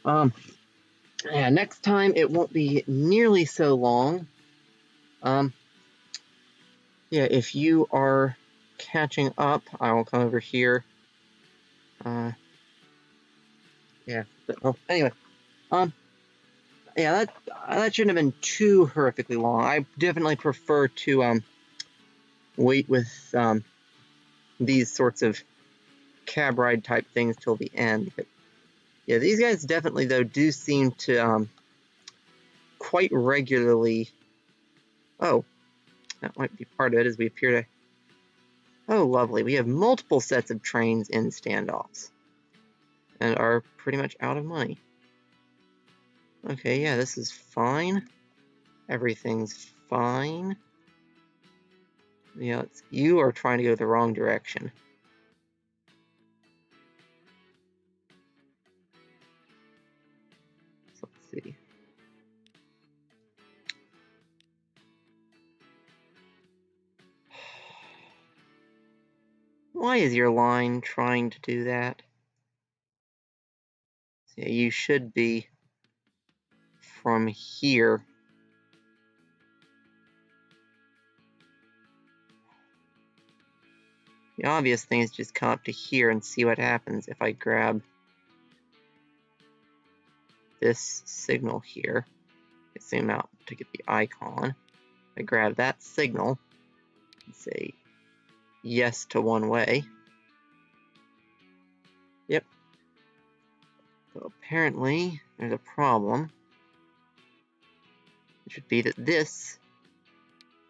Speaker 1: Yeah, next time it won't be nearly so long. Yeah, if you are catching up, I will come over here. Yeah. Well, anyway, yeah, that shouldn't have been too horrifically long. I definitely prefer to wait with these sorts of cab ride type things till the end. But yeah, these guys definitely though do seem to quite regularly. Oh, that might be part of it as we appear to. Oh, lovely. We have multiple sets of trains in standoffs and are pretty much out of money. Okay, yeah, this is fine. Everything's fine. Yeah, you are trying to go the wrong direction. So let's see. Why is your line trying to do that? So yeah, you should be from here. The obvious thing is just come up to here and see what happens if I grab this signal here. Zoom out to get the icon. I grab that signal and say yes to one way. Yep. So apparently there's a problem. It should be that this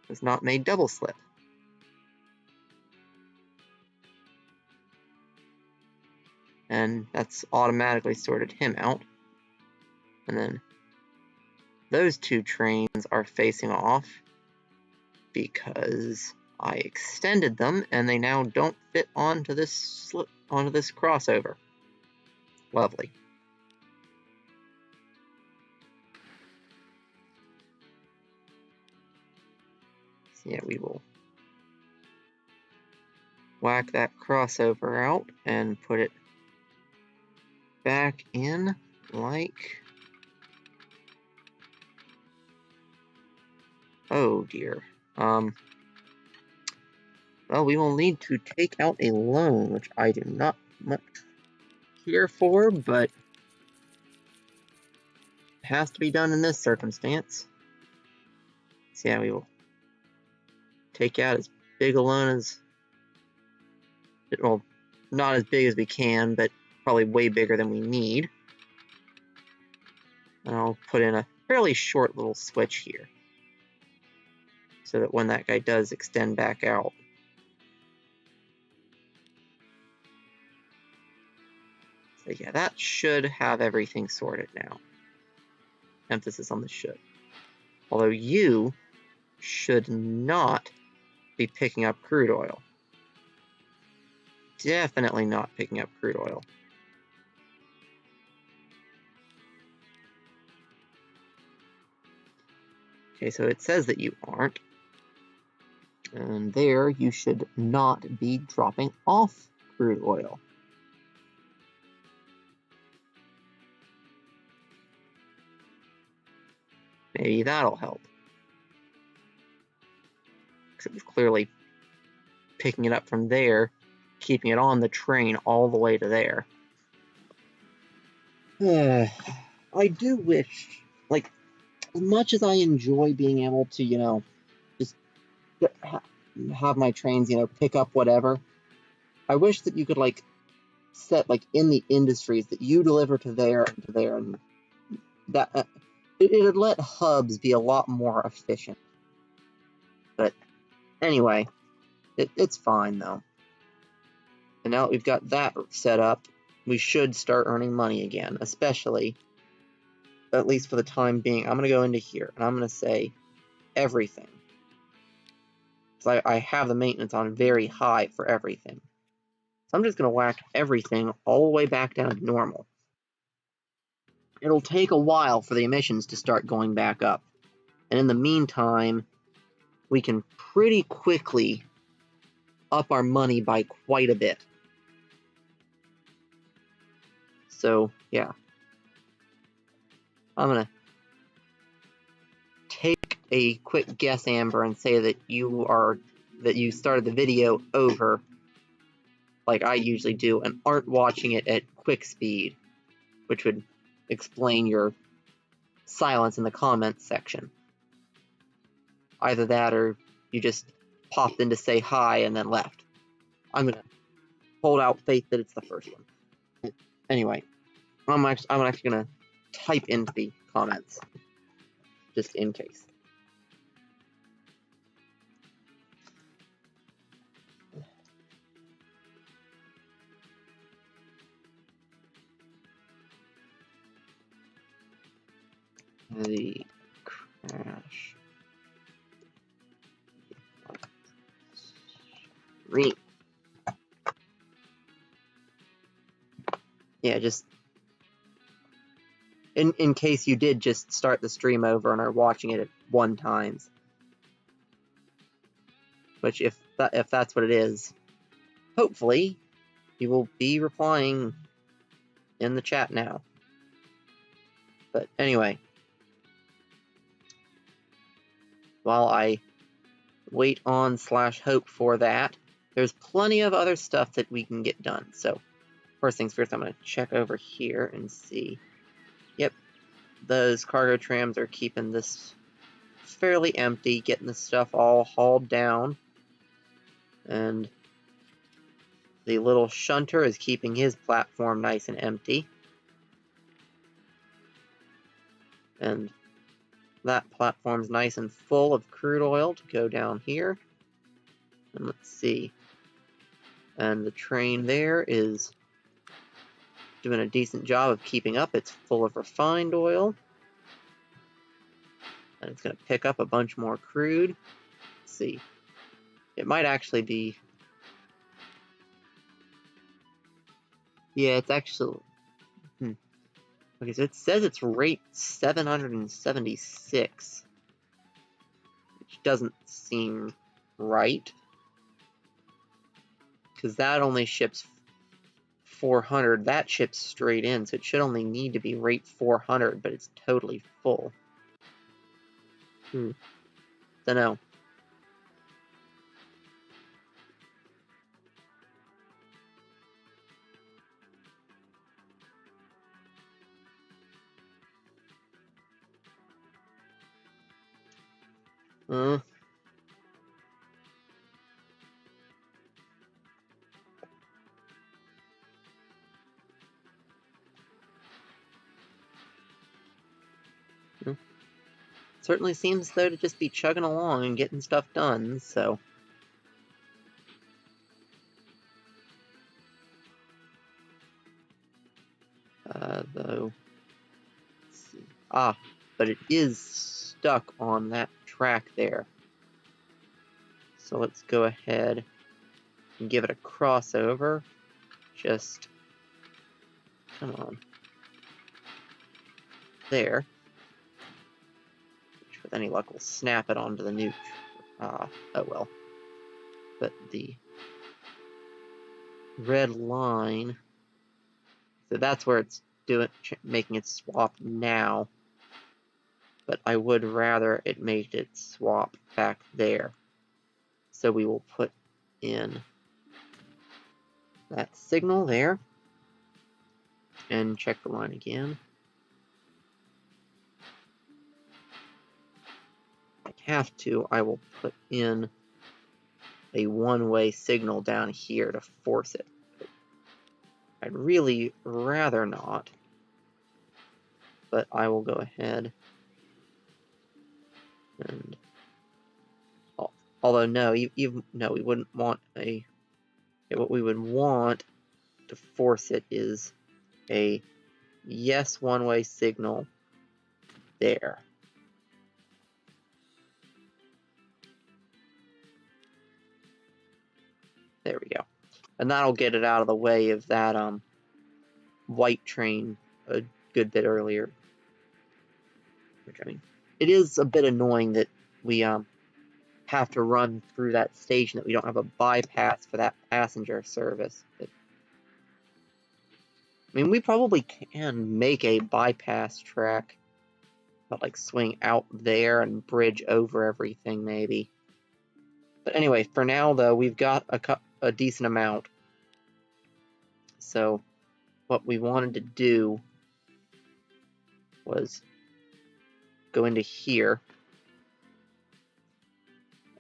Speaker 1: was not made double slip. And that's automatically sorted him out. And then those two trains are facing off because I extended them and they now don't fit onto this crossover. Lovely. So yeah, we will whack that crossover out and put it back in like... Oh dear. Well, we will need to take out a loan, which I do not much care for, but it has to be done in this circumstance. So yeah, we will take out as big a loan as... Well, not as big as we can, but probably way bigger than we need. And I'll put in a fairly short little switch here, so that when that guy does extend back out, so yeah, that should have everything sorted now. Emphasis on the should. Although you should not be picking up crude oil. Definitely not picking up crude oil. Okay, so it says that you aren't. And there, you should not be dropping off crude oil. Maybe that'll help. Because it was clearly picking it up from there, keeping it on the train all the way to there. I do wish, like, as much as I enjoy being able to, you know, just have my trains, you know, pick up whatever, I wish that you could, like, set, like, in the industries that you deliver to there and to there, and that it would let hubs be a lot more efficient. But anyway, it's fine though. And now that we've got that set up, we should start earning money again, especially, at least for the time being. I'm going to go into here and I'm going to say everything. So I have the maintenance on very high for everything. So I'm just going to whack everything all the way back down to normal. It'll take a while for the emissions to start going back up. And in the meantime, we can pretty quickly up our money by quite a bit. So, yeah. I'm gonna take a quick guess, Amber, and say that you started the video over like I usually do and aren't watching it at quick speed, which would explain your silence in the comments section. Either that or you just popped in to say hi and then left. I'm gonna hold out faith that it's the first one. Anyway, I'm actually gonna type into the comments just in case. The crash stream. Yeah, just in case you did just start the stream over and are watching it at one times. Which if that's what it is, hopefully you will be replying in the chat now. But anyway, while I wait on / hope for that, there's plenty of other stuff that we can get done. So first things first, I'm going to check over here and see. Yep, those cargo trams are keeping this fairly empty, getting the stuff all hauled down. And the little shunter is keeping his platform nice and empty. And that platform's nice and full of crude oil to go down here. And let's see. And the train there is doing a decent job of keeping up. It's full of refined oil. And it's going to pick up a bunch more crude. Let's see. It might actually be... Yeah, it's actually... Okay, so it says it's rate 776. Which doesn't seem right. Because that only ships 400. That ships straight in, so it should only need to be rate 400, but it's totally full. Dunno. Certainly seems though to just be chugging along and getting stuff done, so. Though. Let's see. But it is stuck on that track there. So let's go ahead and give it a crossover. Just. Come on. There. Which with any luck will snap it onto the new. Oh well. But the red line. So that's where it's making it swap now. But I would rather it made it swap back there. So we will put in that signal there. And check the line again. If I have to, I will put in a one-way signal down here to force it. I'd really rather not, but I will go ahead and, although no, no, we wouldn't want what we would want to force it is a yes one-way signal there. There we go. And that'll get it out of the way of that white train a good bit earlier. Which, I mean, it is a bit annoying that we have to run through that station, that we don't have a bypass for that passenger service. But mean, we probably can make a bypass track, but like swing out there and bridge over everything, maybe. But anyway, for now, though, we've got a decent amount. So what we wanted to do was go into here.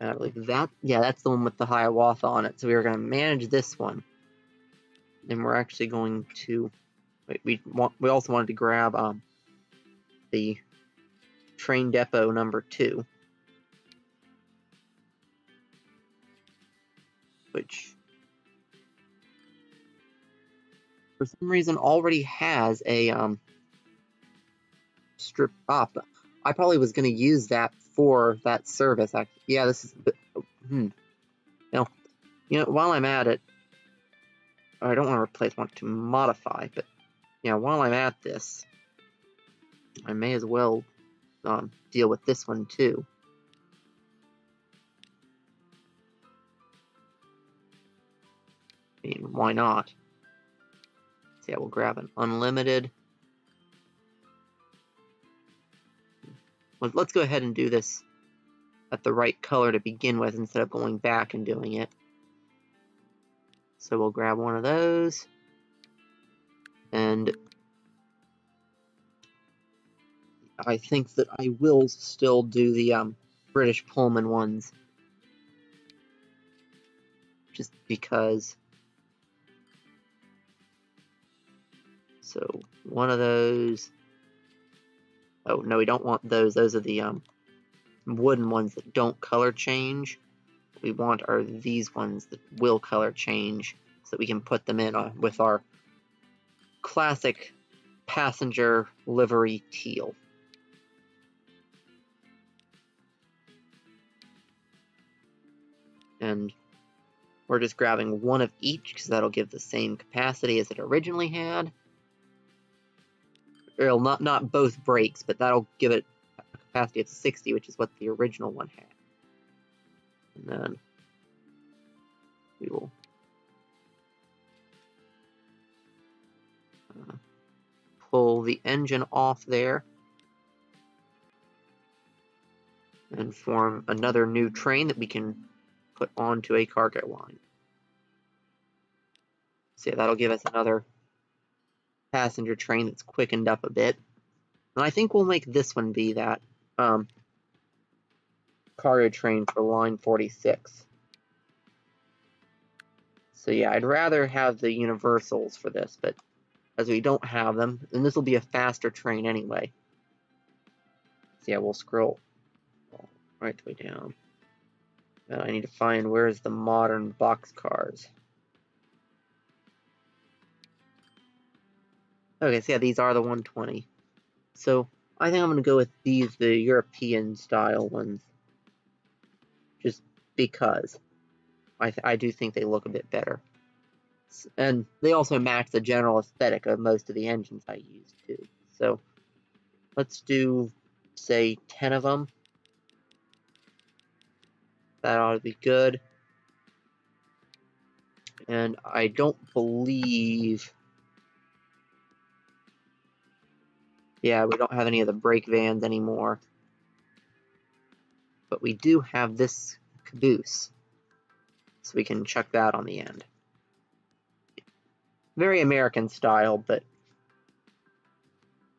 Speaker 1: And I believe that, yeah, that's the one with the Hiawatha on it. So we were going to manage this one. Then we're actually going to, we also wanted to grab the train depot number 2. Which, for some reason, already has a strip up. I probably was going to use that for that service. Yeah, this is. Now, while I'm at it, I don't want to replace. Want to modify, but while I'm at this, I may as well deal with this one too. I mean, why not? So yeah, we'll grab an unlimited. Well, let's go ahead and do this at the right color to begin with instead of going back and doing it. So we'll grab one of those. And I think that I will still do the British Pullman ones. Just because. So one of those. Oh, no, we don't want those. Those are the wooden ones that don't color change. What we want are these ones that will color change so that we can put them in with our classic passenger livery teal. And we're just grabbing one of each because that'll give the same capacity as it originally had. It'll not both brakes, but that'll give it a capacity of 60, which is what the original one had. And then we will pull the engine off there and form another new train that we can put onto a cargo line. So yeah, that'll give us another passenger train that's quickened up a bit. And I think we'll make this one be that cargo train for line 46. So yeah, I'd rather have the universals for this, but as we don't have them, and this will be a faster train anyway. So yeah, we'll scroll right the way down. I need to find where's the modern boxcars. Okay, so yeah, these are the 120. So I think I'm going to go with these, the European style ones. Just because I do think they look a bit better. And they also match the general aesthetic of most of the engines I use too. So let's do, say, 10 of them. That ought to be good. And I don't believe... Yeah, we don't have any of the brake vans anymore. But we do have this caboose. So we can chuck that on the end. Very American style, but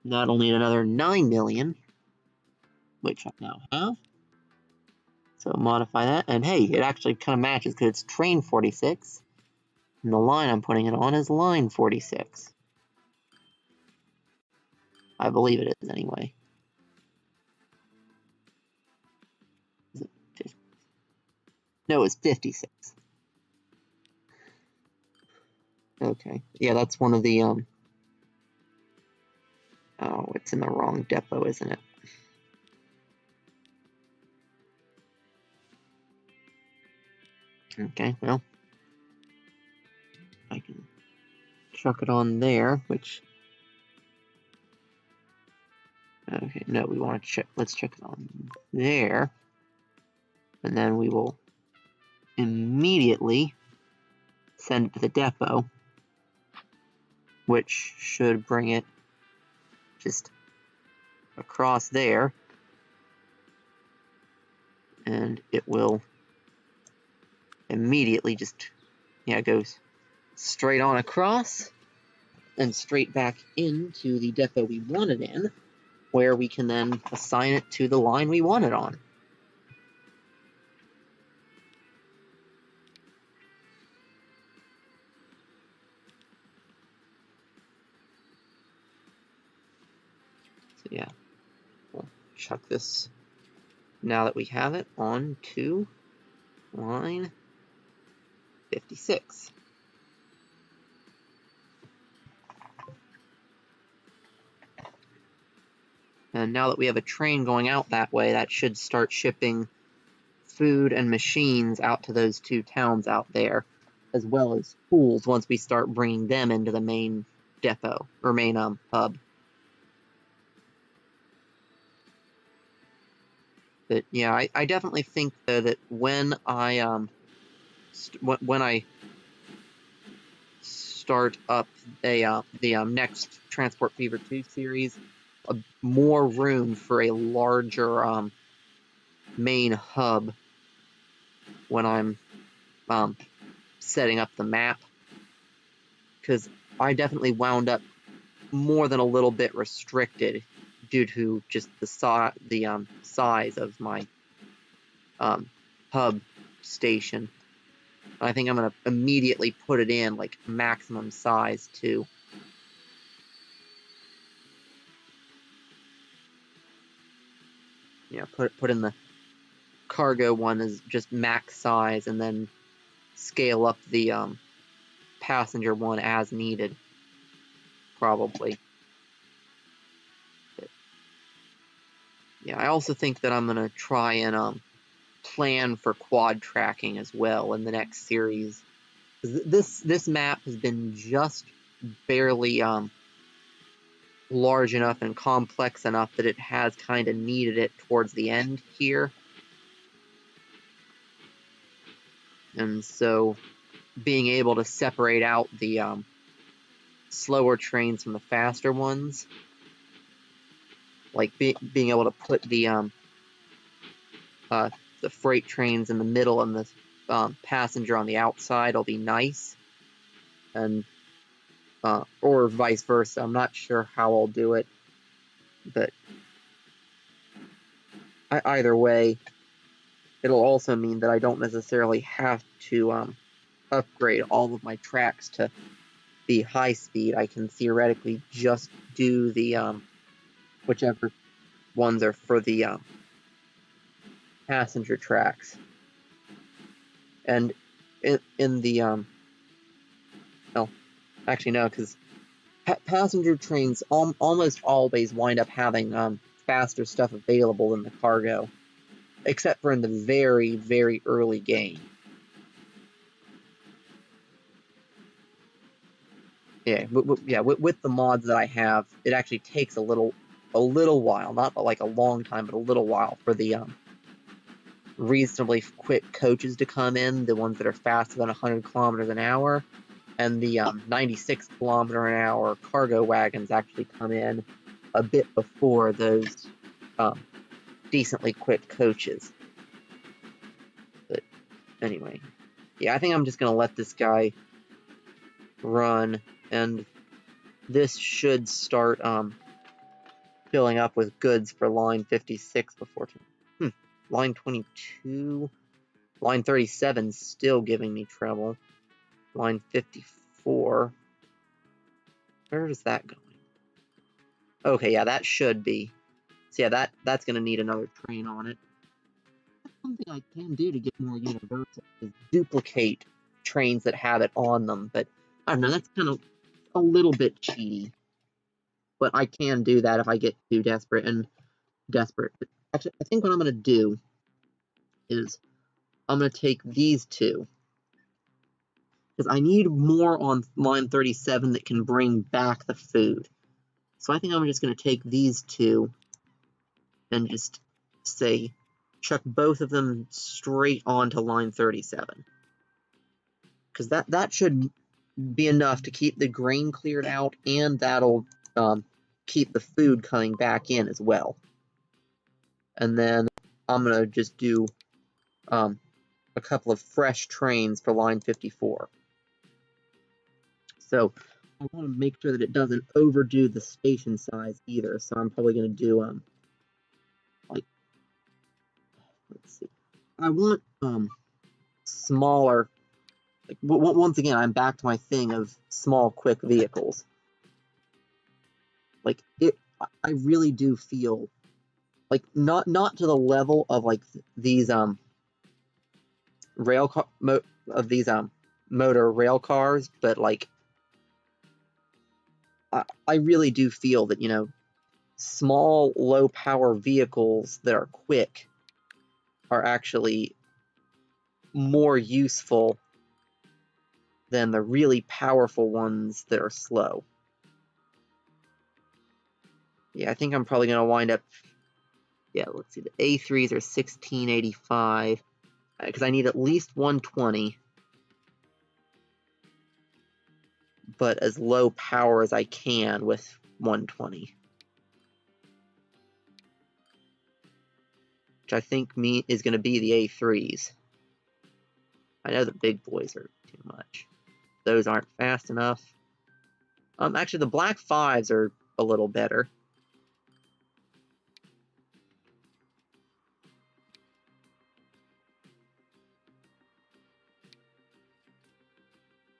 Speaker 1: that'll need another 9 million, which I now have. So modify that, and hey, it actually kind of matches because it's train 46, and the line I'm putting it on is line 46. I believe it is anyway. Is it 50? No, it's 56. Okay, yeah, that's one of the, oh, it's in the wrong depot, isn't it? Okay, well, I can chuck it on there, which, okay, no, we want to check, let's check it on there, and then we will immediately send it to the depot. which should bring it just across there, and it will immediately just, yeah, goes straight on across and straight back into the depot we want it in, where we can then assign it to the line we want it on. So yeah, we'll chuck this, now that we have it, on to line 56. And now that we have a train going out that way, that should start shipping food and machines out to those two towns out there, as well as tools once we start bringing them into the main depot, or main hub. But yeah, I definitely think though that when I start up the next Transport Fever 2 series, more room for a larger main hub when I'm setting up the map, because I definitely wound up more than a little bit restricted due to just the size of my hub station. I think I'm going to immediately put it in like maximum size too. Yeah, put in the cargo one as just max size, and then scale up the passenger one as needed, probably. But yeah, I also think that I'm going to try and plan for quad tracking as well in the next series. This map has been just barely large enough and complex enough that it has kind of needed it towards the end here. And so being able to separate out the slower trains from the faster ones, like being able to put the freight trains in the middle and the passenger on the outside, will be nice. And or vice versa. I'm not sure how I'll do it, but either way, it'll also mean that I don't necessarily have to upgrade all of my tracks to be high speed. I can theoretically just do the whichever ones are for the passenger tracks. And in the well, actually no, because passenger trains almost always wind up having faster stuff available than the cargo, except for in the very, very early game. Yeah, with the mods that I have, it actually takes a little while, not like a long time, but a little while for the reasonably quick coaches to come in, the ones that are faster than 100 kilometers an hour, and the 96 kilometer an hour cargo wagons actually come in a bit before those decently quick coaches. But anyway, yeah, I think I'm just gonna let this guy run, and this should start filling up with goods for line 56 before line 22, line 37 still giving me trouble. Line 54, where is that going? Okay, yeah, that should be. So yeah, that's gonna need another train on it. That's something I can do to get more universal, is duplicate trains that have it on them, but I don't know, that's kind of a little bit cheaty. But I can do that if I get too desperate. But actually, I think what I'm gonna do is I'm gonna take these two, because I need more on line 37 that can bring back the food. So I think I'm just gonna take these two and just say chuck both of them straight onto line 37, because that should be enough to keep the grain cleared out, and that'll keep the food coming back in as well. And then I'm going to just do a couple of fresh trains for line 54. So I want to make sure that it doesn't overdo the station size either. So I'm probably going to do like, let's see, I want smaller. Like, once again, I'm back to my thing of small, quick vehicles. Like I really do feel like not to the level of like these motor rail cars, but like I really do feel that, you know, small, low power vehicles that are quick are actually more useful than the really powerful ones that are slow. Yeah, I think I'm probably going to wind up, yeah, let's see, the A3s are 1685, because I need at least 120, but as low power as I can with 120. Which I think is going to be the A3s. I know the big boys are too much. Those aren't fast enough. Actually, the black 5s are a little better.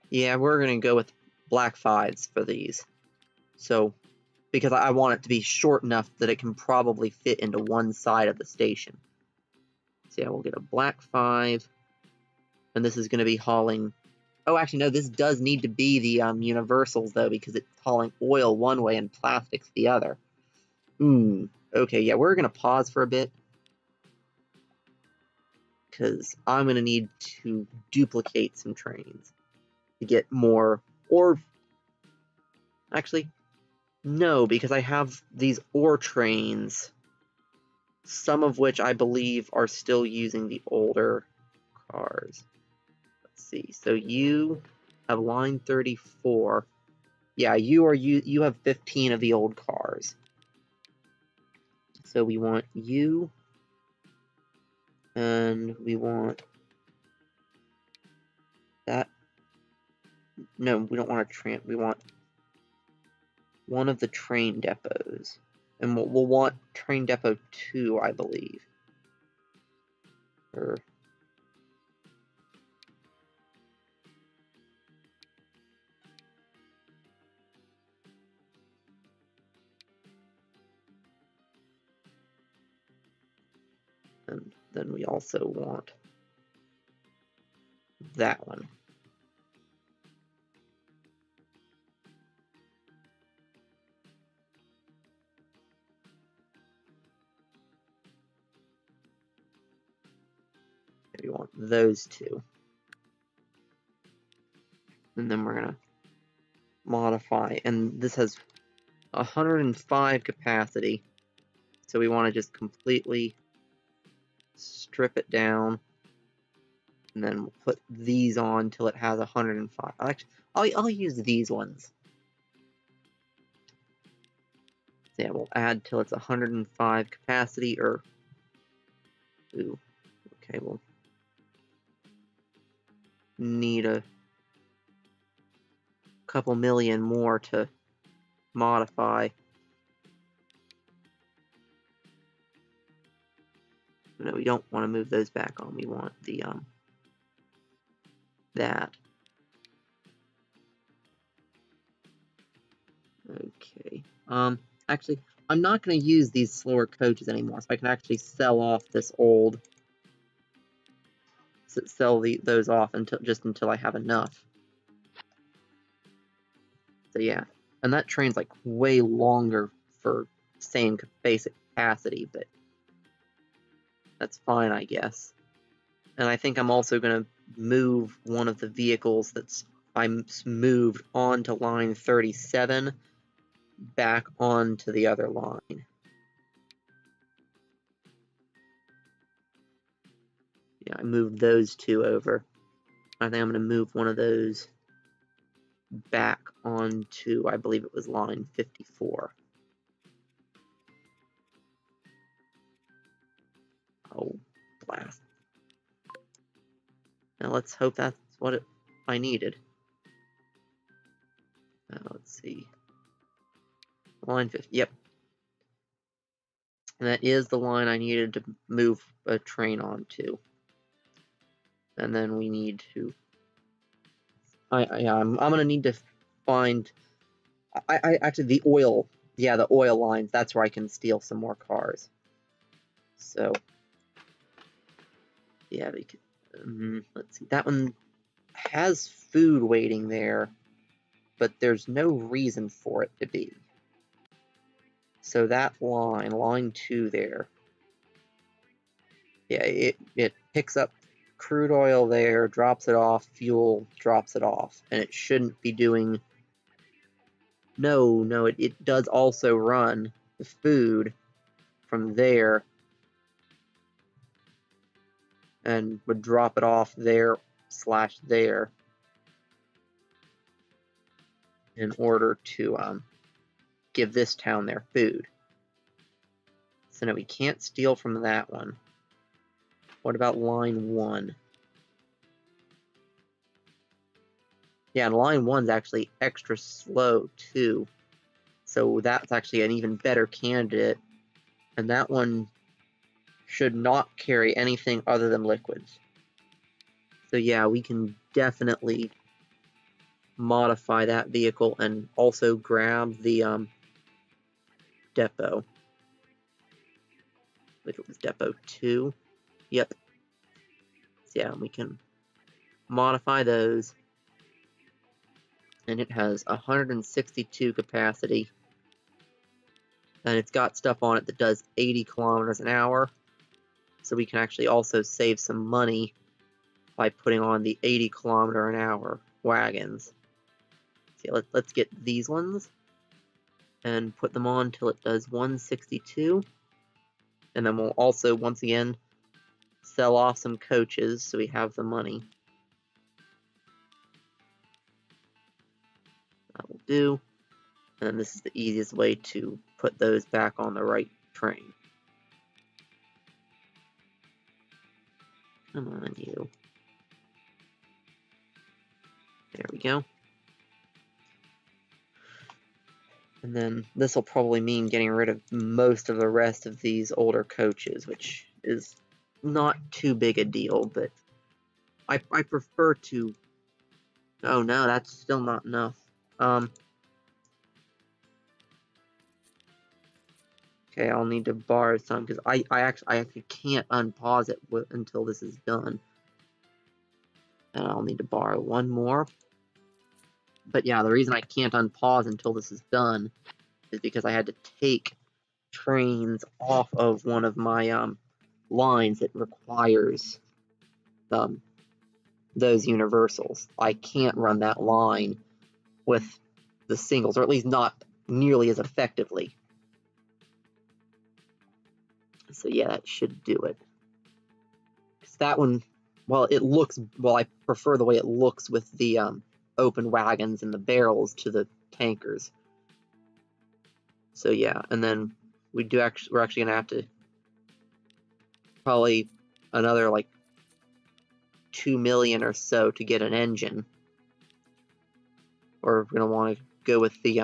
Speaker 1: Yeah, we're going to go with black 5s for these. So, because I want it to be short enough that it can probably fit into one side of the station. So yeah, we'll get a black 5. And this is going to be hauling... Oh, actually, no, this does need to be the universals, though, because it's hauling oil one way and plastics the other. Okay, yeah, we're going to pause for a bit. Because I'm going to need to duplicate some trains to get more... Or... Actually, no, because I have these ore trains, some of which I believe are still using the older cars. Let's see, so you have line 34. Yeah, you have 15 of the old cars. So we want you, and we want that. No, we don't want we want one of the train depots. And we'll want train depot 2, I believe. Or... And then we also want that one. We want those 2. And then we're going to modify. And this has 105 capacity. So we want to just completely strip it down. And then we'll put these on till it has 105. Actually, I'll use these ones. So yeah, we'll add till it's 105 capacity, or... Ooh, okay, we'll need a couple million more to modify. No, we don't want to move those back on. We want the, that. Okay. Actually, I'm not going to use these slower coaches anymore, so I can actually sell off this old... Sell those off until I have enough. So yeah. And that train's like way longer for same basic capacity, but that's fine, I guess. And I think I'm also going to move one of the vehicles that's I'm moved onto line 37 back onto the other line. Yeah, I moved those 2 over. I think I'm going to move one of those back onto, I believe it was line 54. Oh, blast. Now let's hope that's what I needed. Let's see. Line 50, yep. And that is the line I needed to move a train onto. And then we need to... I'm gonna need to find... actually, the oil... Yeah, the oil lines, that's where I can steal some more cars. So... Yeah, we could... let's see, that one has food waiting there, but there's no reason for it to be. So that line 2 there, yeah, it picks up crude oil there, drops it off, fuel, drops it off, and it shouldn't be doing... No, it does also run the food from there and would drop it off there/there in order to give this town their food. So no, we can't steal from that one. What about line 1? Yeah, and line 1's actually extra slow too. So that's actually an even better candidate. And that one should not carry anything other than liquids. So yeah, we can definitely modify that vehicle and also grab the depot. Which was depot 2. Yep. So yeah, we can modify those. And it has 162 capacity. And it's got stuff on it that does 80 kilometers an hour. So we can actually also save some money by putting on the 80 kilometer an hour wagons. So yeah, let's get these ones and put them on till it does 162. And then we'll also, once again, sell off some coaches so we have the money. That will do. And then this is the easiest way to put those back on the right train. Come on, you. There we go. And then this will probably mean getting rid of most of the rest of these older coaches, which is not too big a deal, but I prefer to... Oh no, that's still not enough. Okay, I'll need to borrow some, because I actually can't unpause it until this is done. And I'll need to borrow one more. But yeah, the reason I can't unpause until this is done is because I had to take trains off of one of my lines that requires those universals. I can't run that line with the singles, or at least not nearly as effectively. So yeah, that should do it. Because that one, well, I prefer the way it looks with the open wagons and the barrels to the tankers. So yeah, and then we're actually gonna have to probably another like 2 million or so to get an engine. Or we're gonna want to go with the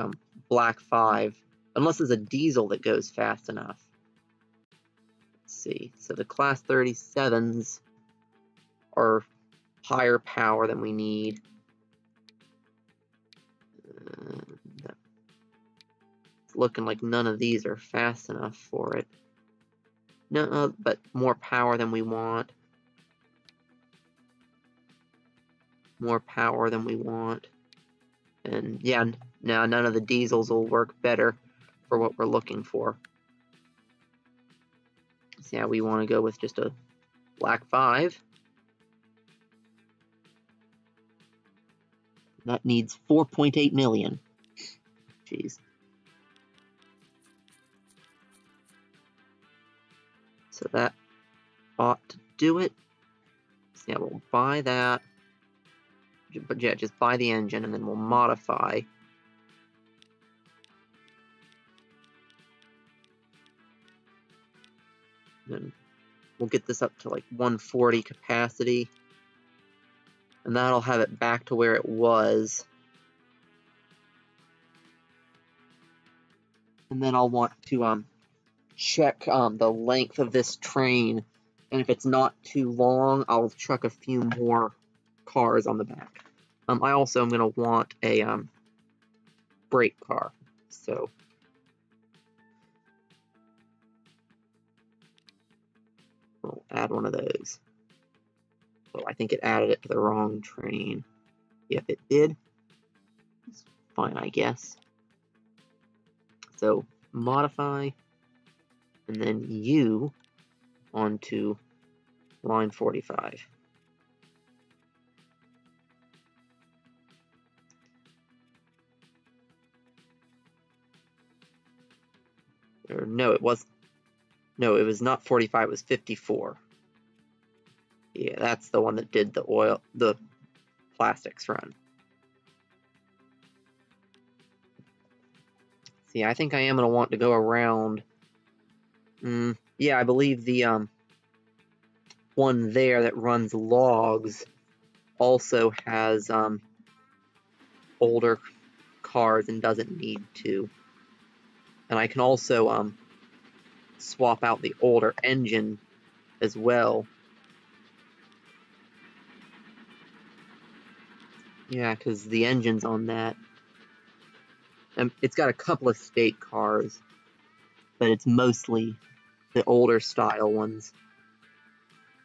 Speaker 1: Black 5, unless there's a diesel that goes fast enough. Let's see. So the Class 37s are higher power than we need. It's looking like none of these are fast enough for it. No, but more power than we want. More power than we want. And yeah, now none of the diesels will work better for what we're looking for. So yeah, we want to go with just a Black 5. That needs 4.8 million. Jeez. So that ought to do it. So yeah, we'll buy that. but yeah, just buy the engine and then we'll modify. Then we'll get this up to like 140 capacity. And that'll have it back to where it was. And then I'll want to check the length of this train. And if it's not too long, I'll chuck a few more cars on the back. I also am going to want a brake car. So we'll add one of those. Oh, I think it added it to the wrong train. Yep, it did. It's fine, I guess. So modify, and then U onto line 45. Or no, it was not 45, it was 54. Yeah, that's the one that did the plastics run. See, I think I am going to want to go around. Yeah, I believe the one there that runs logs also has older cars and doesn't need to. And I can also swap out the older engine as well. Yeah, because the engine's on that. And it's got a couple of state cars, but it's mostly the older style ones.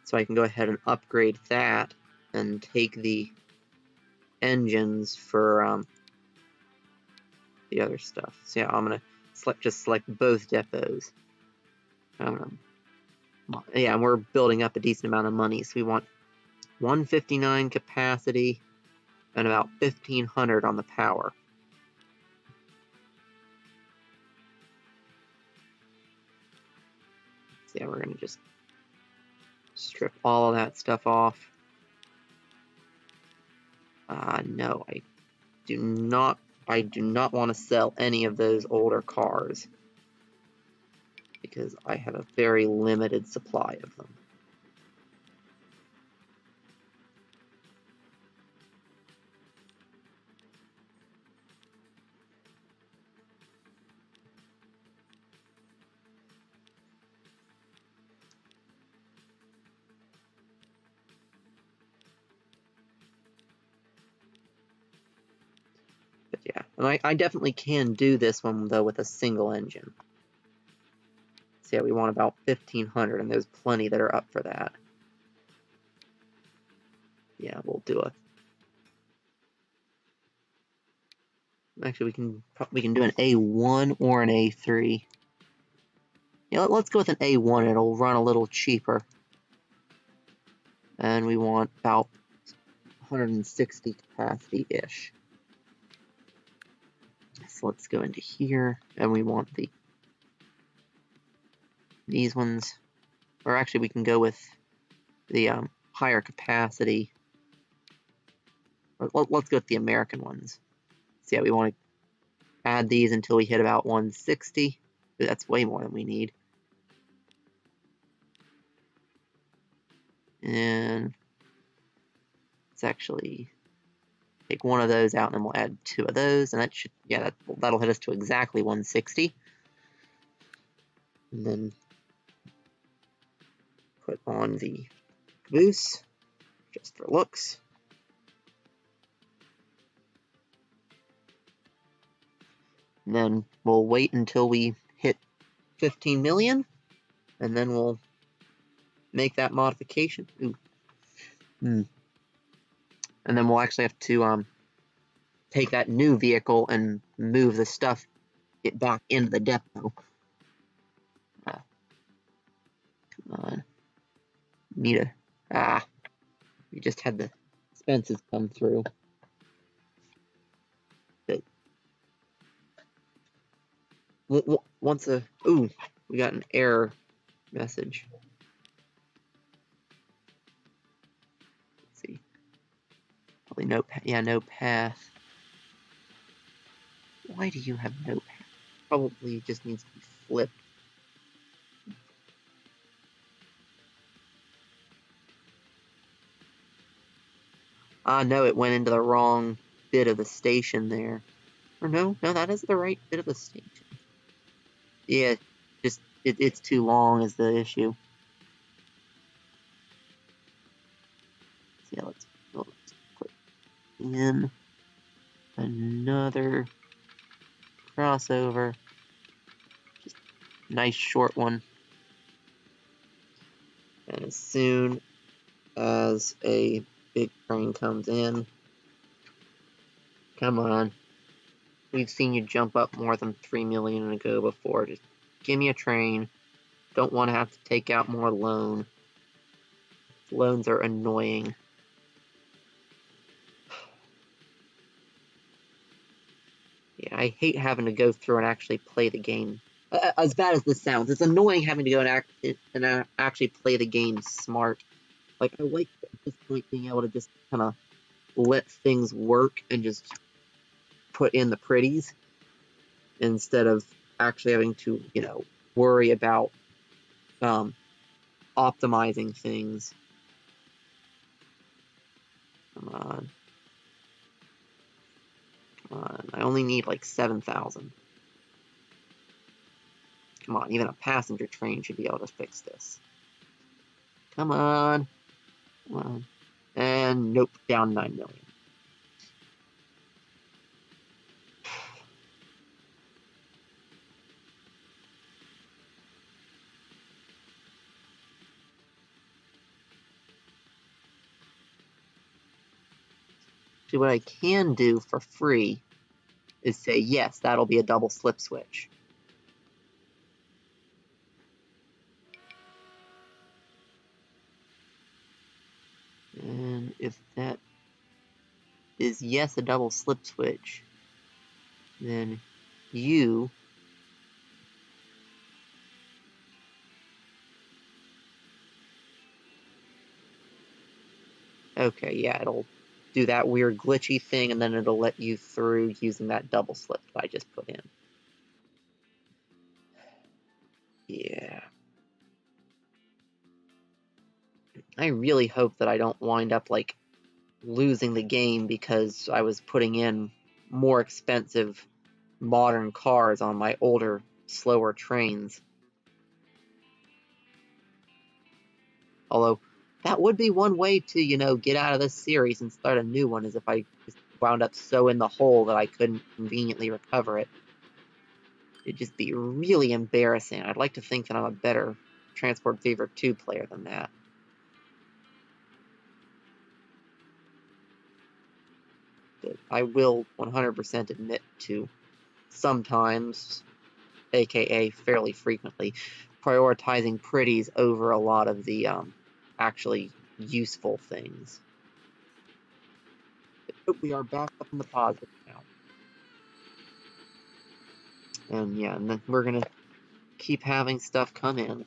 Speaker 1: So I can go ahead and upgrade that and take the engines for the other stuff. So yeah, I'm gonna select both depots. Yeah, and we're building up a decent amount of money, so we want 159 capacity and about 1500 on the power. So yeah, we're gonna just strip all of that stuff off. No, I do not want to sell any of those older cars because I have a very limited supply of them. But yeah, and I definitely can do this one though with a single engine. So yeah, we want about 1500, and there's plenty that are up for that. Yeah, we'll do a. Actually, we can do an A1 or an A3. Yeah, let's go with an A1. It'll run a little cheaper. And we want about 160 capacity-ish. So let's go into here, and we want these ones. Or actually, we can go with the higher capacity. Or let's go with the American ones. So yeah, we want to add these until we hit about 160. That's way more than we need. And let's actually take one of those out, and then we'll add two of those, and that should, yeah, that'll hit us to exactly 160. And then put on the caboose, just for looks. And then we'll wait until we hit 15 million, and then we'll make that modification. Ooh. And then we'll actually have to take that new vehicle and move the stuff back into the depot. Come on. Need a... we just had the expenses come through. But once ooh, we got an error message. Probably no, no path. Why do you have no path? Probably just needs to be flipped. Ah, no, it went into the wrong bit of the station there. Or no, that is the right bit of the station. Yeah, just, it's too long is the issue. So yeah, let's put in another crossover. Just a nice short one. And as soon as a big train comes in, come on. We've seen you jump up more than 3 million ago before. Just give me a train. Don't want to have to take out more loan. Loans are annoying. Yeah, I hate having to go through and actually play the game. As bad as this sounds, it's annoying having to go and actually play the game smart. Like, I like at this point being able to just kind of let things work and just put in the pretties instead of actually having to, worry about optimizing things. Come on. Come on. I only need like 7,000. Come on, even a passenger train should be able to fix this. Come on. Come on. And nope, down 9 million. So what I can do for free is say, yes, that'll be a double slip switch. And if that is yes, a double slip switch, then you okay, yeah, it'll do that weird glitchy thing, and then it'll let you through using that double slip that I just put in. Yeah. I really hope that I don't wind up, like, losing the game because I was putting in more expensive modern cars on my older, slower trains. Although, that would be one way to, get out of this series and start a new one, is if I just wound up so in the hole that I couldn't conveniently recover it. It'd just be really embarrassing. I'd like to think that I'm a better Transport Fever 2 player than that. But I will 100% admit to sometimes, aka fairly frequently, prioritizing pretties over a lot of the actually useful things. But we are back up in the positive now. And yeah, and then we're gonna keep having stuff come in.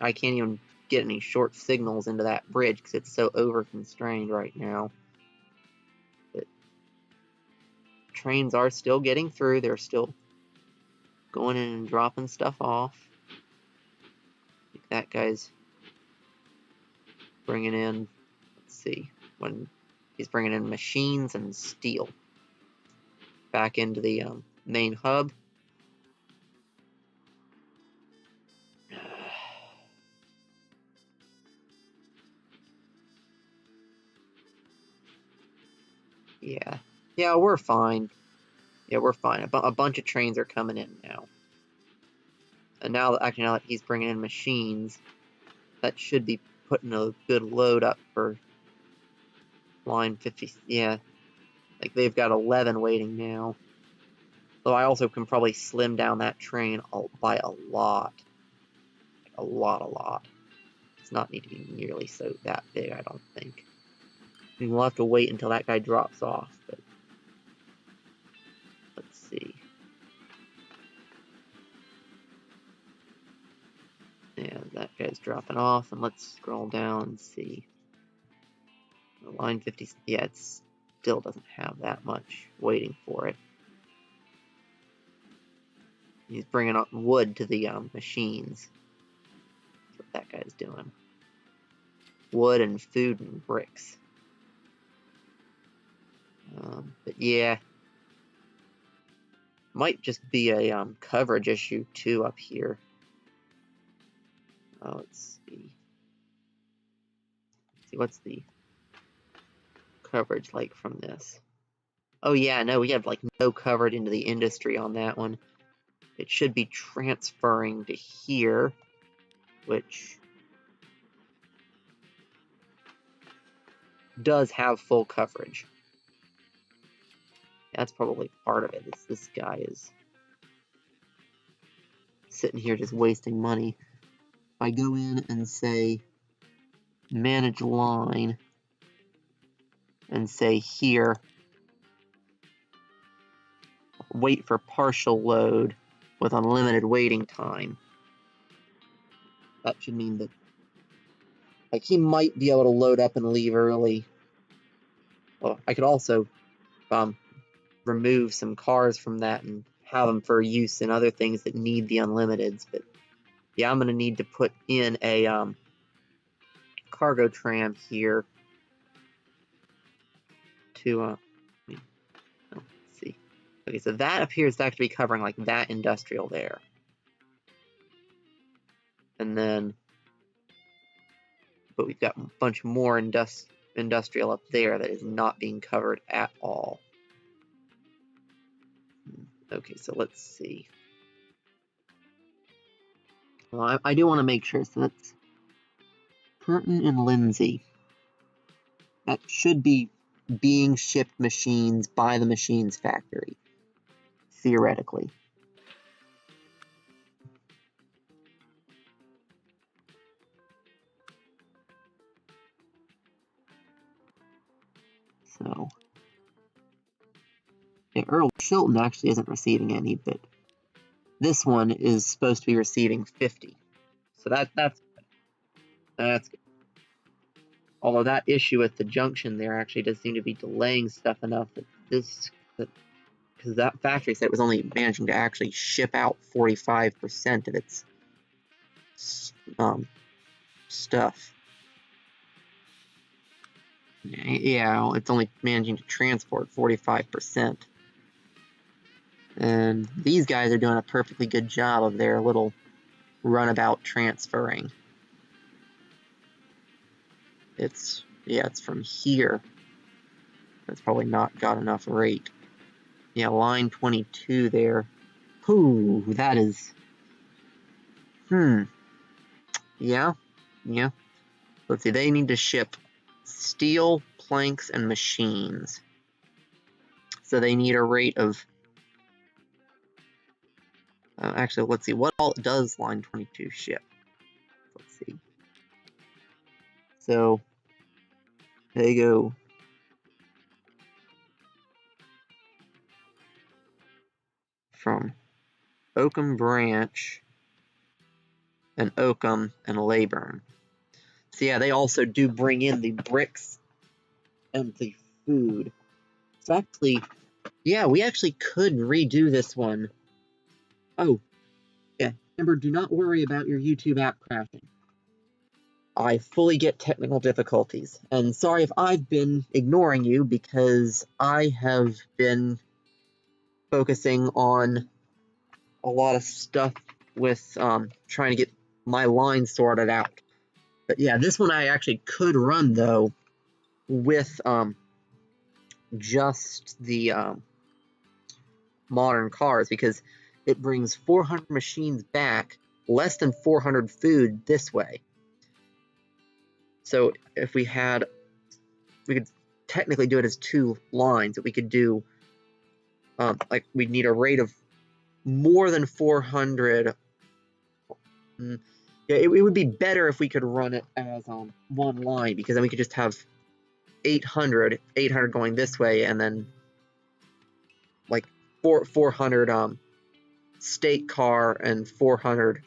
Speaker 1: I can't even get any short signals into that bridge because it's so over constrained right now. But trains are still getting through. They're still going in and dropping stuff off. That guy's bringing in, let's see, when he's bringing in machines and steel back into the main hub. Yeah, we're fine. Yeah, we're fine. A bunch of trains are coming in now. And now that he's bringing in machines, that should be putting a good load up for line 50. Yeah, like they've got 11 waiting now. Though I also can probably slim down that train by a lot. A lot. It's not need to be nearly so that big, I don't think. I mean, we'll have to wait until that guy drops off, but guy's dropping off, and let's scroll down and see. Line 50, yeah, it still doesn't have that much waiting for it. He's bringing up wood to the machines. That's what that guy's doing. Wood and food and bricks. But yeah, might just be a coverage issue too up here. Oh, let's see. What's the coverage like from this? Oh yeah, no, we have like no coverage into the industry on that one. It should be transferring to here, which does have full coverage. That's probably part of it. This guy is sitting here just wasting money. If I go in and say manage line and say here, wait for partial load with unlimited waiting time, that should mean that like he might be able to load up and leave early. Well, I could also remove some cars from that and have them for use in other things that need the unlimiteds. But yeah, I'm going to need to put in a cargo tram here to let's see. Okay, so that appears to actually be covering like that industrial there. And then, but we've got a bunch more industrial up there that is not being covered at all. Okay, so let's see. Well, I do want to make sure, so that's Curtin and Lindsay. That should be being shipped machines by the machines factory, theoretically. So, yeah, Earl Chilton actually isn't receiving any, but this one is supposed to be receiving 50. So that's good. Although that issue with the junction there actually does seem to be delaying stuff enough that because that factory said it was only managing to actually ship out 45% of its stuff. Yeah, it's only managing to transport 45%. And these guys are doing a perfectly good job of their little runabout transferring. It's from here. That's probably not got enough rate. Yeah, line 22 there. Ooh, that is... Yeah. Let's see, they need to ship steel, planks, and machines. So they need a rate of... actually, let's see, what all does line 22 ship? Let's see. So, they go... from Oakham Branch and Oakham and Leyburn. So yeah, they also do bring in the bricks and the food. So actually, yeah, we actually could redo this one. Oh, yeah, remember, do not worry about your YouTube app crashing. I fully get technical difficulties, and sorry if I've been ignoring you because I have been focusing on a lot of stuff with trying to get my line sorted out. But yeah, this one I actually could run though with just the modern cars because it brings 400 machines back, less than 400 food this way. So if we could technically do it as 2 lines. That we could do like we'd need a rate of more than 400. Yeah, it would be better if we could run it as 1 line because then we could just have 800 going this way and then like 400 state car and 400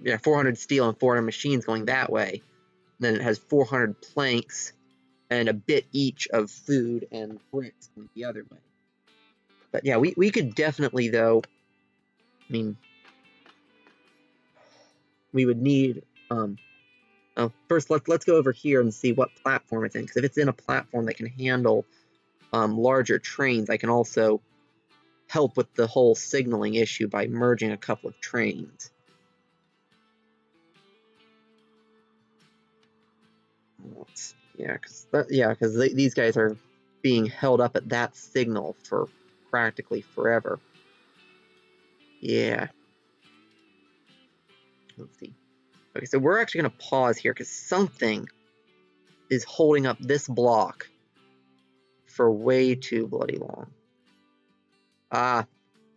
Speaker 1: yeah, 400 steel and 400 machines going that way. Then it has 400 planks and a bit each of food and bricks going the other way. But yeah, we could definitely, though, I mean, we would need, first let's go over here and see what platform it's in, because if it's in a platform that can handle larger trains, I can also help with the whole signaling issue by merging a couple of trains. Yeah, because these guys are being held up at that signal for practically forever. Yeah. Let's see. Okay, so we're actually going to pause here because something is holding up this block for way too bloody long.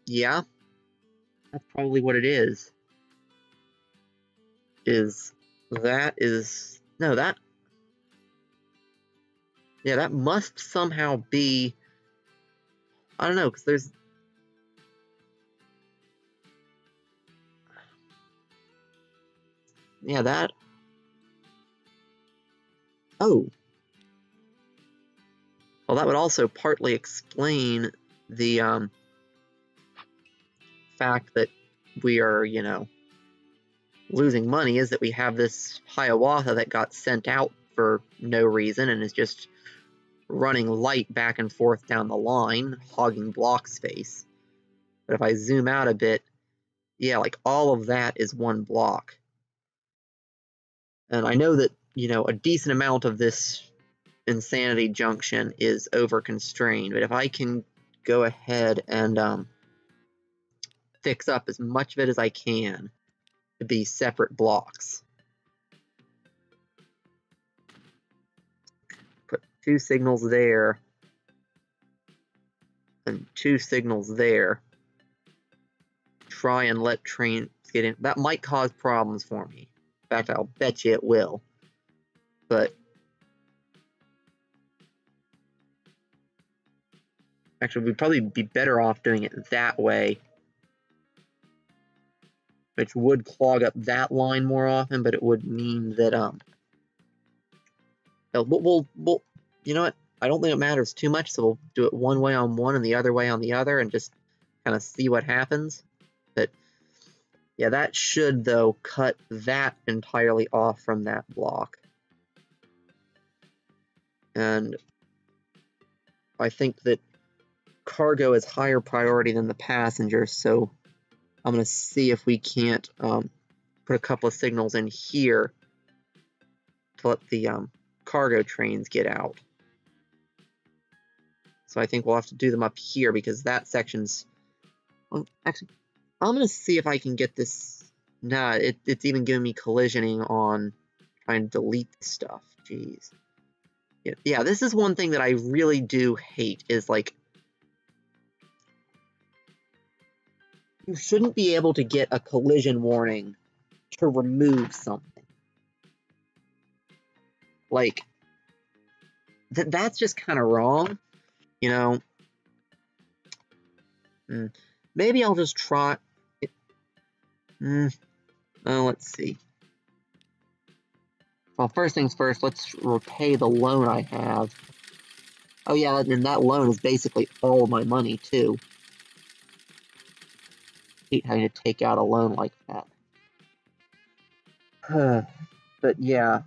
Speaker 1: Yeah. That's probably what it is. Yeah, that must somehow be, I don't know, because there's, yeah, that, oh. Well, that would also partly explain the fact that we are, losing money, is that we have this Hiawatha that got sent out for no reason and is just running light back and forth down the line, hogging block space. But if I zoom out a bit, yeah, like all of that is one block. And I know that, a decent amount of this Insanity Junction is over-constrained, but if I can go ahead and fix up as much of it as I can to be separate blocks. Put 2 signals there and 2 signals there. Try and let trains get in. That might cause problems for me. In fact, I'll bet you it will. But actually, we'd probably be better off doing it that way, which would clog up that line more often, but it would mean that we'll you know what? I don't think it matters too much, so we'll do it one way on one and the other way on the other, and just kind of see what happens. But yeah, that should, though, cut that entirely off from that block. And I think that cargo is higher priority than the passengers, so I'm going to see if we can't put a couple of signals in here to let the cargo trains get out. So I think we'll have to do them up here because that section's... Well, actually, I'm going to see if I can get this... Nah, it's even giving me collisioning on trying to delete the stuff. Jeez. Yeah, this is one thing that I really do hate, is like, you shouldn't be able to get a collision warning to remove something. Like, that's just kind of wrong, Maybe I'll just try... let's see. Well, first things first, let's repay the loan I have. Oh yeah, and that loan is basically all of my money, too. I hate having to take out a loan like that. But yeah,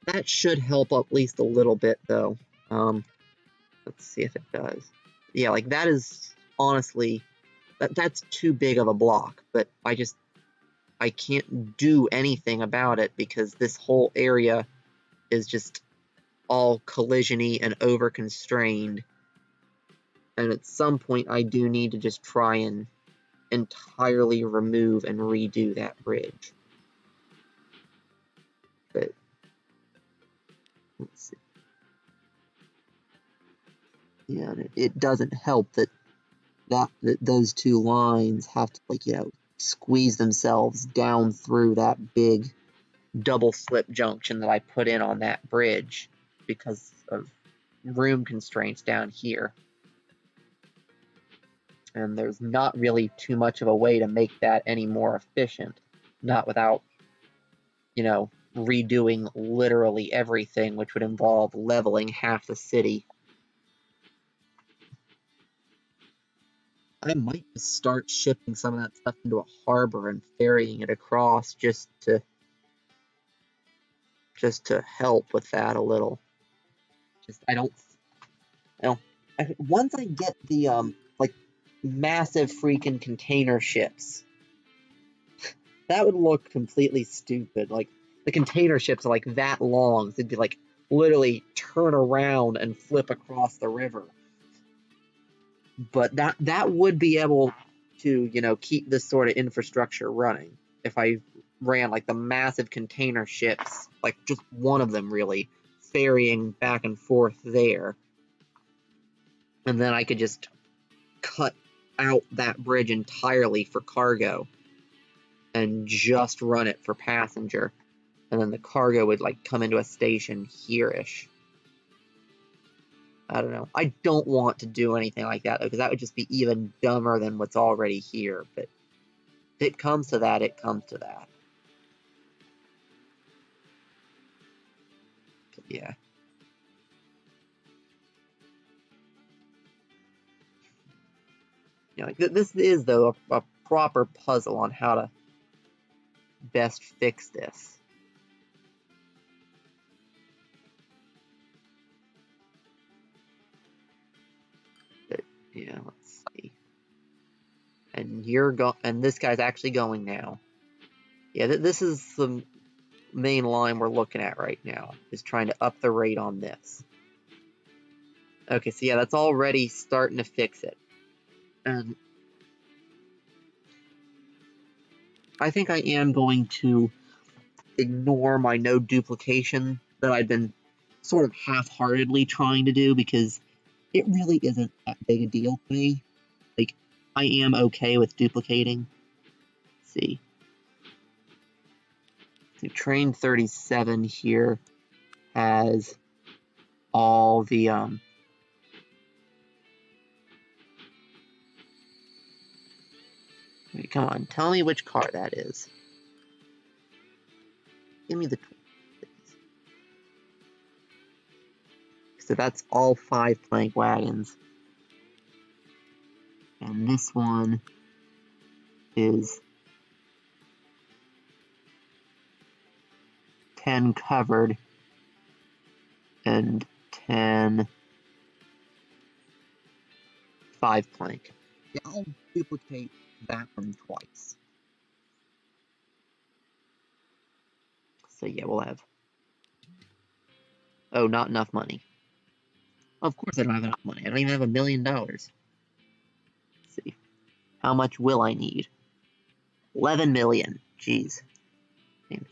Speaker 1: that should help at least a little bit, though. Let's see if it does. Yeah, like that is honestly, that's too big of a block, but I can't do anything about it because this whole area is just all collision-y and over-constrained. And at some point, I do need to just try and entirely remove and redo that bridge. But let's see. Yeah, it doesn't help that those 2 lines have to, squeeze themselves down through that big double slip junction that I put in on that bridge because of room constraints down here. And there's not really too much of a way to make that any more efficient. Not without, you know, redoing literally everything, which would involve leveling half the city. I might just start shipping some of that stuff into a harbor and ferrying it across just to help with that a little. Just I don't know. Once I get the like massive freaking container ships, that would look completely stupid. Like the container ships are like that long, so they'd be like literally turn around and flip across the river. But that would be able to, you know, keep this sort of infrastructure running if I ran like the massive container ships, like just one of them really, ferrying back and forth there. And then I could just cut out that bridge entirely for cargo and just run it for passenger. And then the cargo would like come into a station here-ish. I don't know. I don't want to do anything like that, though, because that would just be even dumber than what's already here. But if it comes to that, it comes to that. But yeah. You know, like, this is, though, a proper puzzle on how to best fix this. But, yeah, let's see. And and this guy's actually going now. Yeah, this is the main line we're looking at right now, is trying to up the rate on this. Okay, so yeah, that's already starting to fix it. And I think I am going to ignore my no duplication that I've been sort of half-heartedly trying to do, because it really isn't that big a deal for me. Like, I am okay with duplicating. Let's see. So train 37 here has all the come on, tell me which car that is. Give me the so that's all 5 plank wagons. And this one is 10 covered and 10 5 plank. Yeah, I'll duplicate that one twice. So yeah, we'll have... Oh, not enough money. Of course I don't have enough money. I don't even have $1 million. Let's see. How much will I need? 11 million. Jeez. I mean,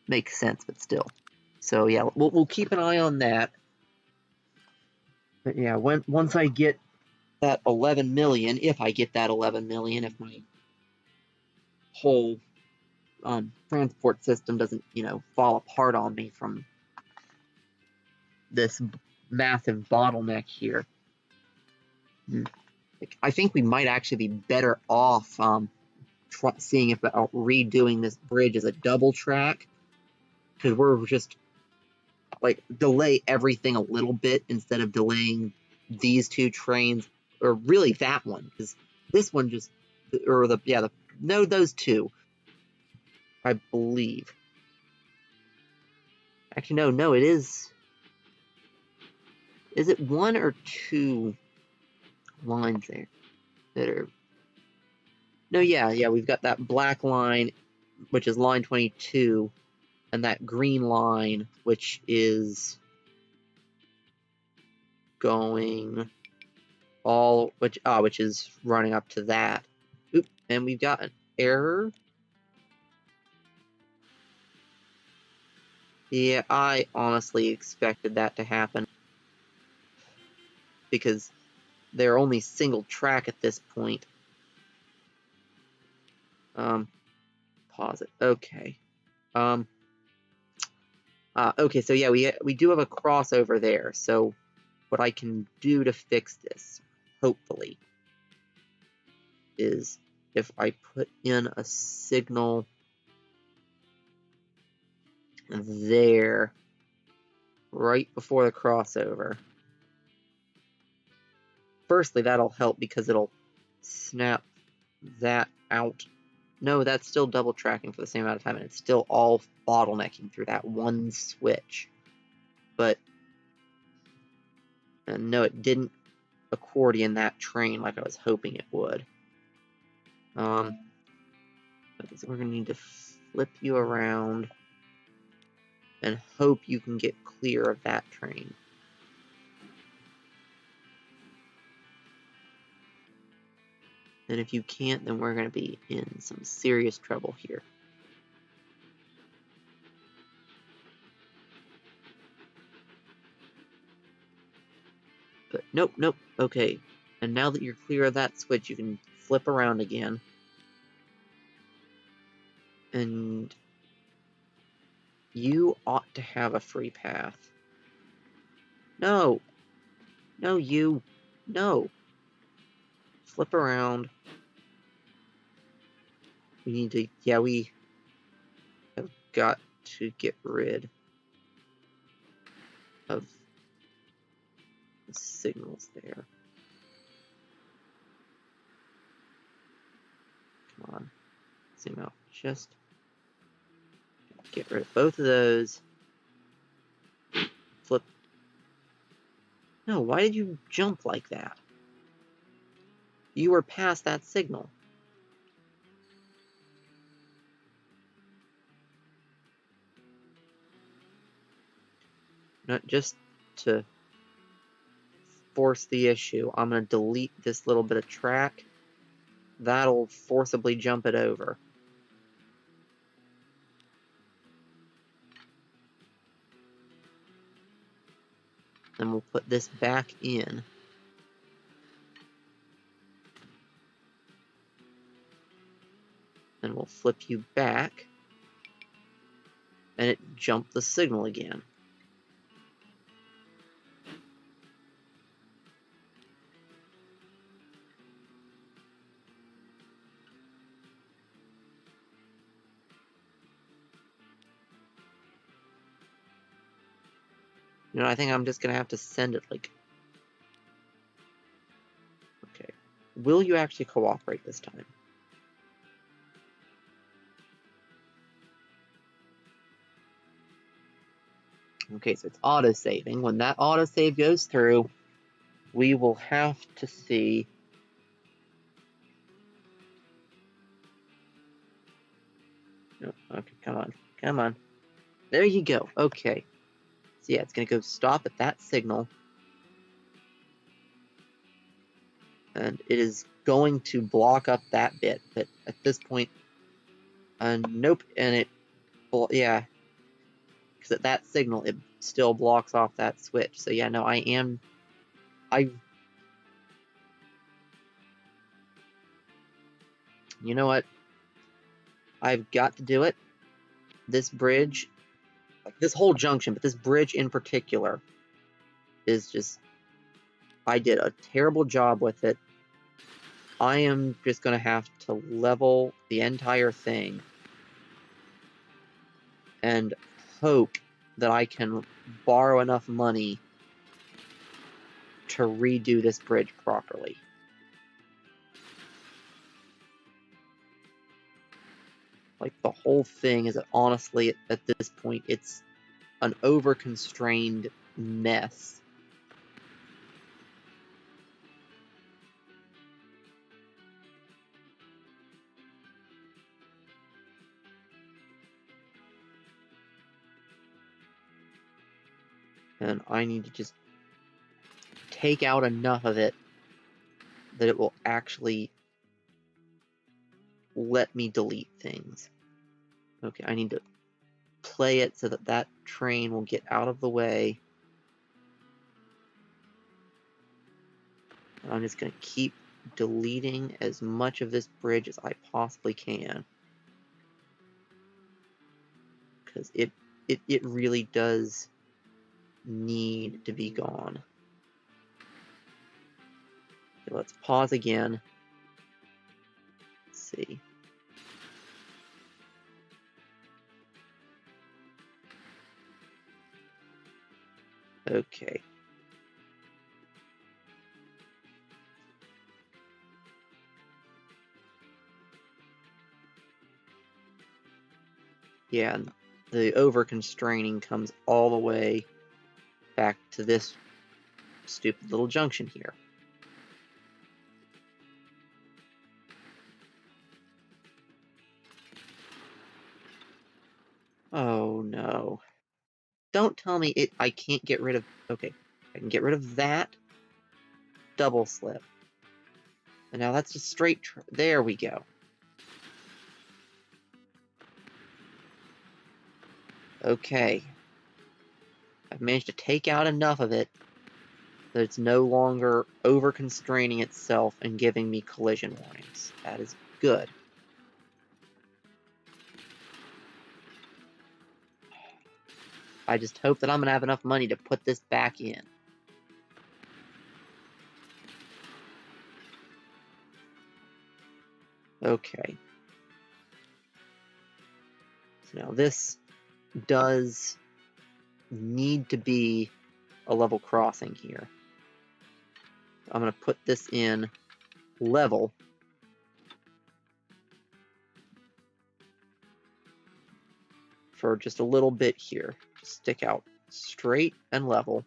Speaker 1: makes sense, but still. So yeah, we'll keep an eye on that. But yeah, once I get that 11 million, if I get that 11 million, if my whole transport system doesn't, you know, fall apart on me from this massive bottleneck here. I think we might actually be better off seeing if redoing this bridge as a double track, because we're just like delay everything a little bit instead of delaying these 2 trains, or really that one, because this one just, or those 2, I believe. Actually, no, it is. Is it 1 or 2 lines there that are? No, yeah, we've got that black line, which is line 22, and that green line, which is going which is running up to that. Oop, and we've got an error. Yeah, I honestly expected that to happen, because they're only single track at this point. Pause it. Okay. Okay, so yeah, we do have a crossover there, so what I can do to fix this, hopefully, is if I put in a signal there right before the crossover. Firstly, that'll help because it'll snap that out. No, that's still double tracking for the same amount of time, and it's still all bottlenecking through that one switch. But no, it didn't accordion that train like I was hoping it would. Okay, so we're gonna need to flip you around and hope you can get clear of that train. And if you can't, then we're gonna be in some serious trouble here. But nope, nope, okay. And now that you're clear of that switch, you can flip around again. And you ought to have a free path. No! No, you! No! Flip around. We need to... Yeah, we have got to get rid of the signals there. Come on. Zoom out. Just get rid of both of those. Flip. No, why did you jump like that? You were past that signal. Not just to force the issue, I'm going to delete this little bit of track. That'll forcibly jump it over. Then we'll put this back in. And we'll flip you back. And it jumped the signal again. You know, I think I'm just going to have to send it like... Okay. Will you actually cooperate this time? Okay, so it's auto-saving. When that autosave goes through, we will have to see... No, okay, come on. Come on. There you go. Okay. So yeah, it's going to go stop at that signal. And it is going to block up that bit. But at this point, nope. And it, well, yeah. Because at that signal, it still blocks off that switch. So yeah, no, you know what? I've got to do it. This bridge, like this whole junction, but this bridge in particular is just, I did a terrible job with it. I am just going to have to level the entire thing and hope that I can borrow enough money to redo this bridge properly. Like, the whole thing is, honestly, at this point, it's an over-constrained mess. And I need to just take out enough of it that it will actually let me delete things. Okay, I need to play it so that that train will get out of the way. And I'm just going to keep deleting as much of this bridge as I possibly can. Because it really does need to be gone. Okay, let's pause again. see. Okay. Yeah, and the over-constraining comes all the way back to this stupid little junction here. Oh no. Don't tell me I can't get rid of... Okay, I can get rid of that double slip. And now that's just straight... There we go. Okay. I've managed to take out enough of it that it's no longer over-constraining itself and giving me collision warnings. That is good. I just hope that I'm going to have enough money to put this back in. Okay. So now this does need to be a level crossing here. I'm going to put this in level. For just a little bit here. Just stick out straight and level.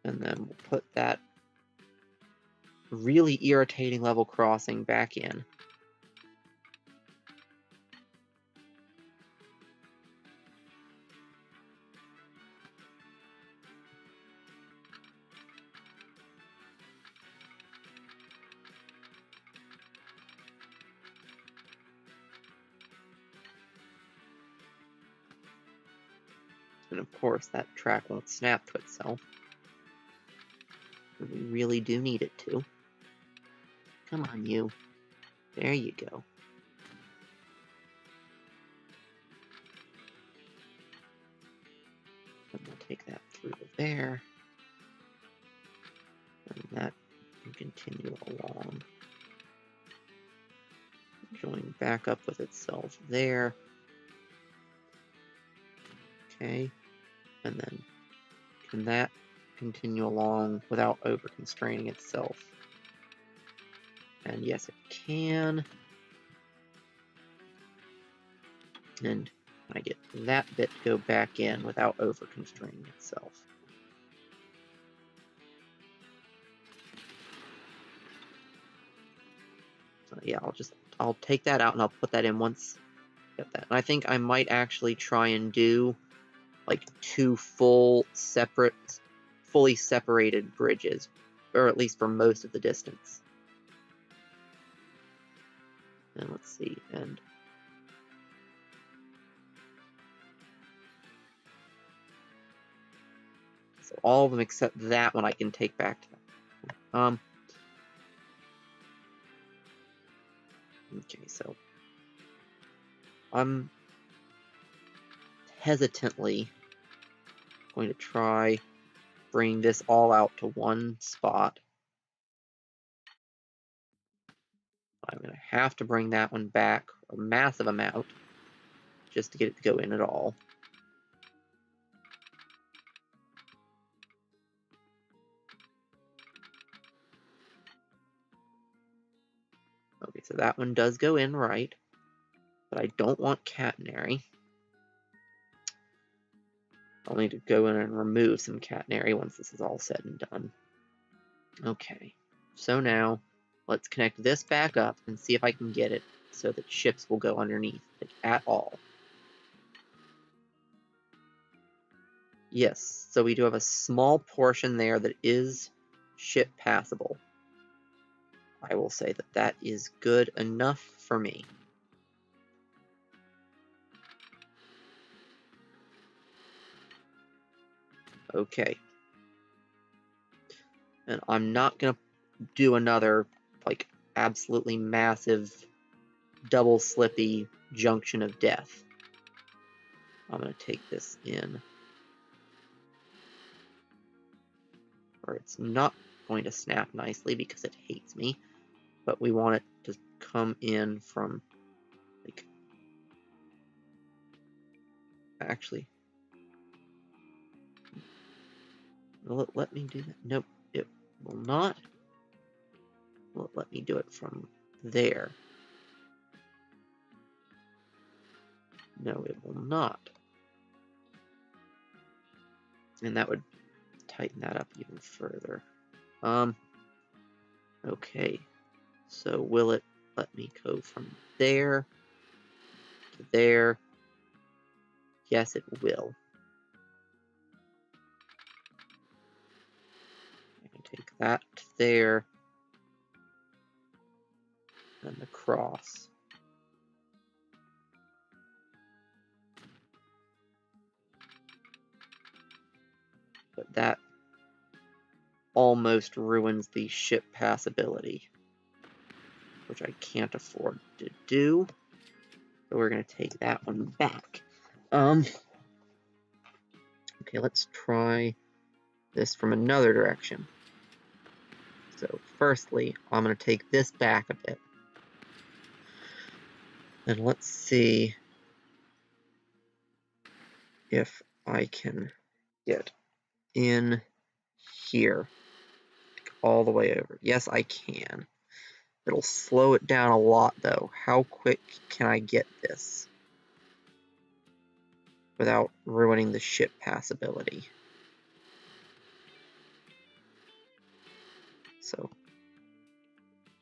Speaker 1: And then we'll put that really irritating level crossing back in. And of course, that track won't snap to itself. We really do need it to. Come on, you. There you go. And we'll take that through there. And that can continue along. Join back up with itself there. Okay. And then can that continue along without over-constraining itself? And yes, it can. And I get that bit to go back in without over-constraining itself. So yeah, I'll take that out and I'll put that in once I get that. And I think I might actually try and do like 2 fully separated bridges, or at least for most of the distance. And let's see, and so all of them except that one I can take back to that. Okay, so I'm hesitantly going to try bring this all out to one spot. I'm going to have to bring that one back a massive amount just to get it to go in at all. Okay, so that one does go in right, but I don't want catenary. I'll need to go in and remove some catenary once this is all said and done. Okay, so now let's connect this back up and see if I can get it so that ships will go underneath it at all. Yes, so we do have a small portion there that is ship passable. I will say that that is good enough for me. Okay. And I'm not going to do another, like, absolutely massive, double slippy junction of death. I'm going to take this in where it's not going to snap nicely because it hates me. But we want it to come in from, like, actually, will it let me do that? Nope, it will not. Will it let me do it from there? No, it will not. And that would tighten that up even further. Okay, so will it let me go from there to there? Yes, it will. I can take that to there, and across. But that almost ruins the ship passability, which I can't afford to do. So we're going to take that one back. Okay, let's try this from another direction. So firstly, I'm going to take this back a bit. And let's see if I can get in here, all the way over. Yes, I can. It'll slow it down a lot, though. How quick can I get this without ruining the ship passability? So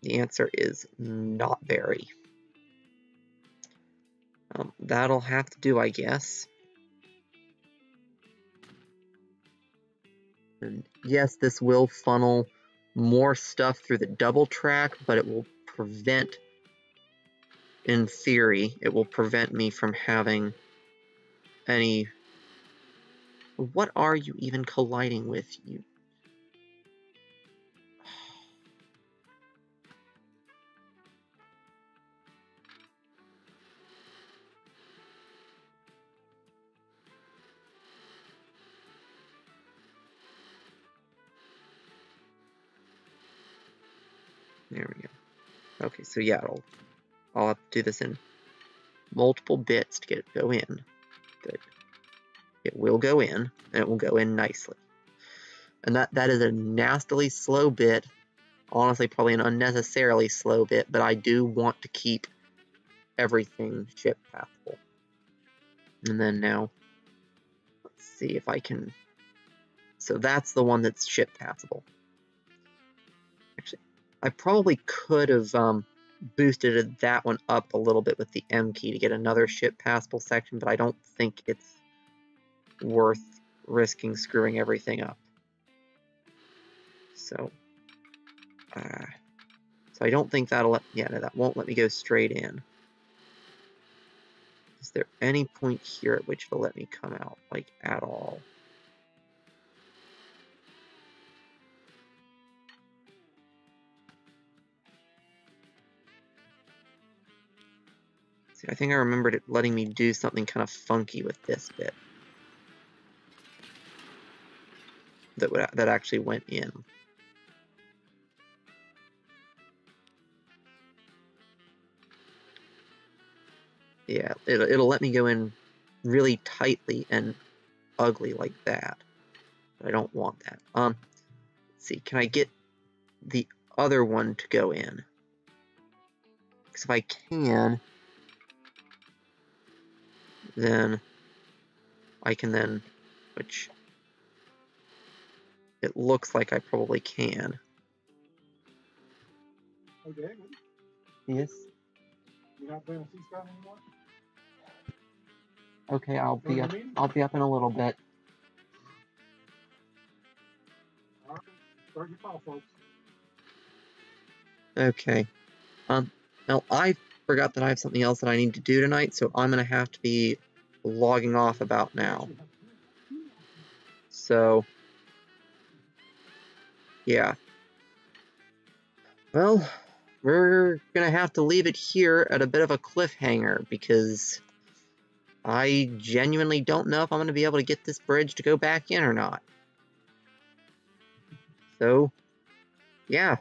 Speaker 1: the answer is not very. That'll have to do, I guess. And yes, this will funnel more stuff through the double track, but it will prevent, in theory, it will prevent me from having any... What are you even colliding with, you? There we go. Okay, so yeah, I'll have to do this in multiple bits to get it to go in. Good. It will go in, and it will go in nicely. And that is a nastily slow bit. Honestly, probably an unnecessarily slow bit, but I do want to keep everything ship passable. And then now, let's see if I can... So that's the one that's ship passable. Actually, I probably could have boosted that one up a little bit with the M key to get another ship passable section, but I don't think it's worth risking screwing everything up. So I don't think that'll let... Yeah, no, that won't let me go straight in. Is there any point here at which it'll let me come out, like, at all? See, I think I remembered it letting me do something kind of funky with this bit. That actually went in. Yeah, it'll let me go in really tightly and ugly like that. But I don't want that. Let's see, can I get the other one to go in? Because if I can, then I can then, which it looks like I probably can.
Speaker 2: Okay.
Speaker 1: Yes.
Speaker 2: You're not playing C-Scout anymore?
Speaker 1: Okay, I'll be up in a little bit.
Speaker 2: All right. Start your call, folks.
Speaker 1: Okay. Now I forgot that I have something else that I need to do tonight, so I'm gonna have to be logging off about now. So, yeah. Well, we're gonna have to leave it here at a bit of a cliffhanger, because I genuinely don't know if I'm gonna be able to get this bridge to go back in or not. So, Yeah.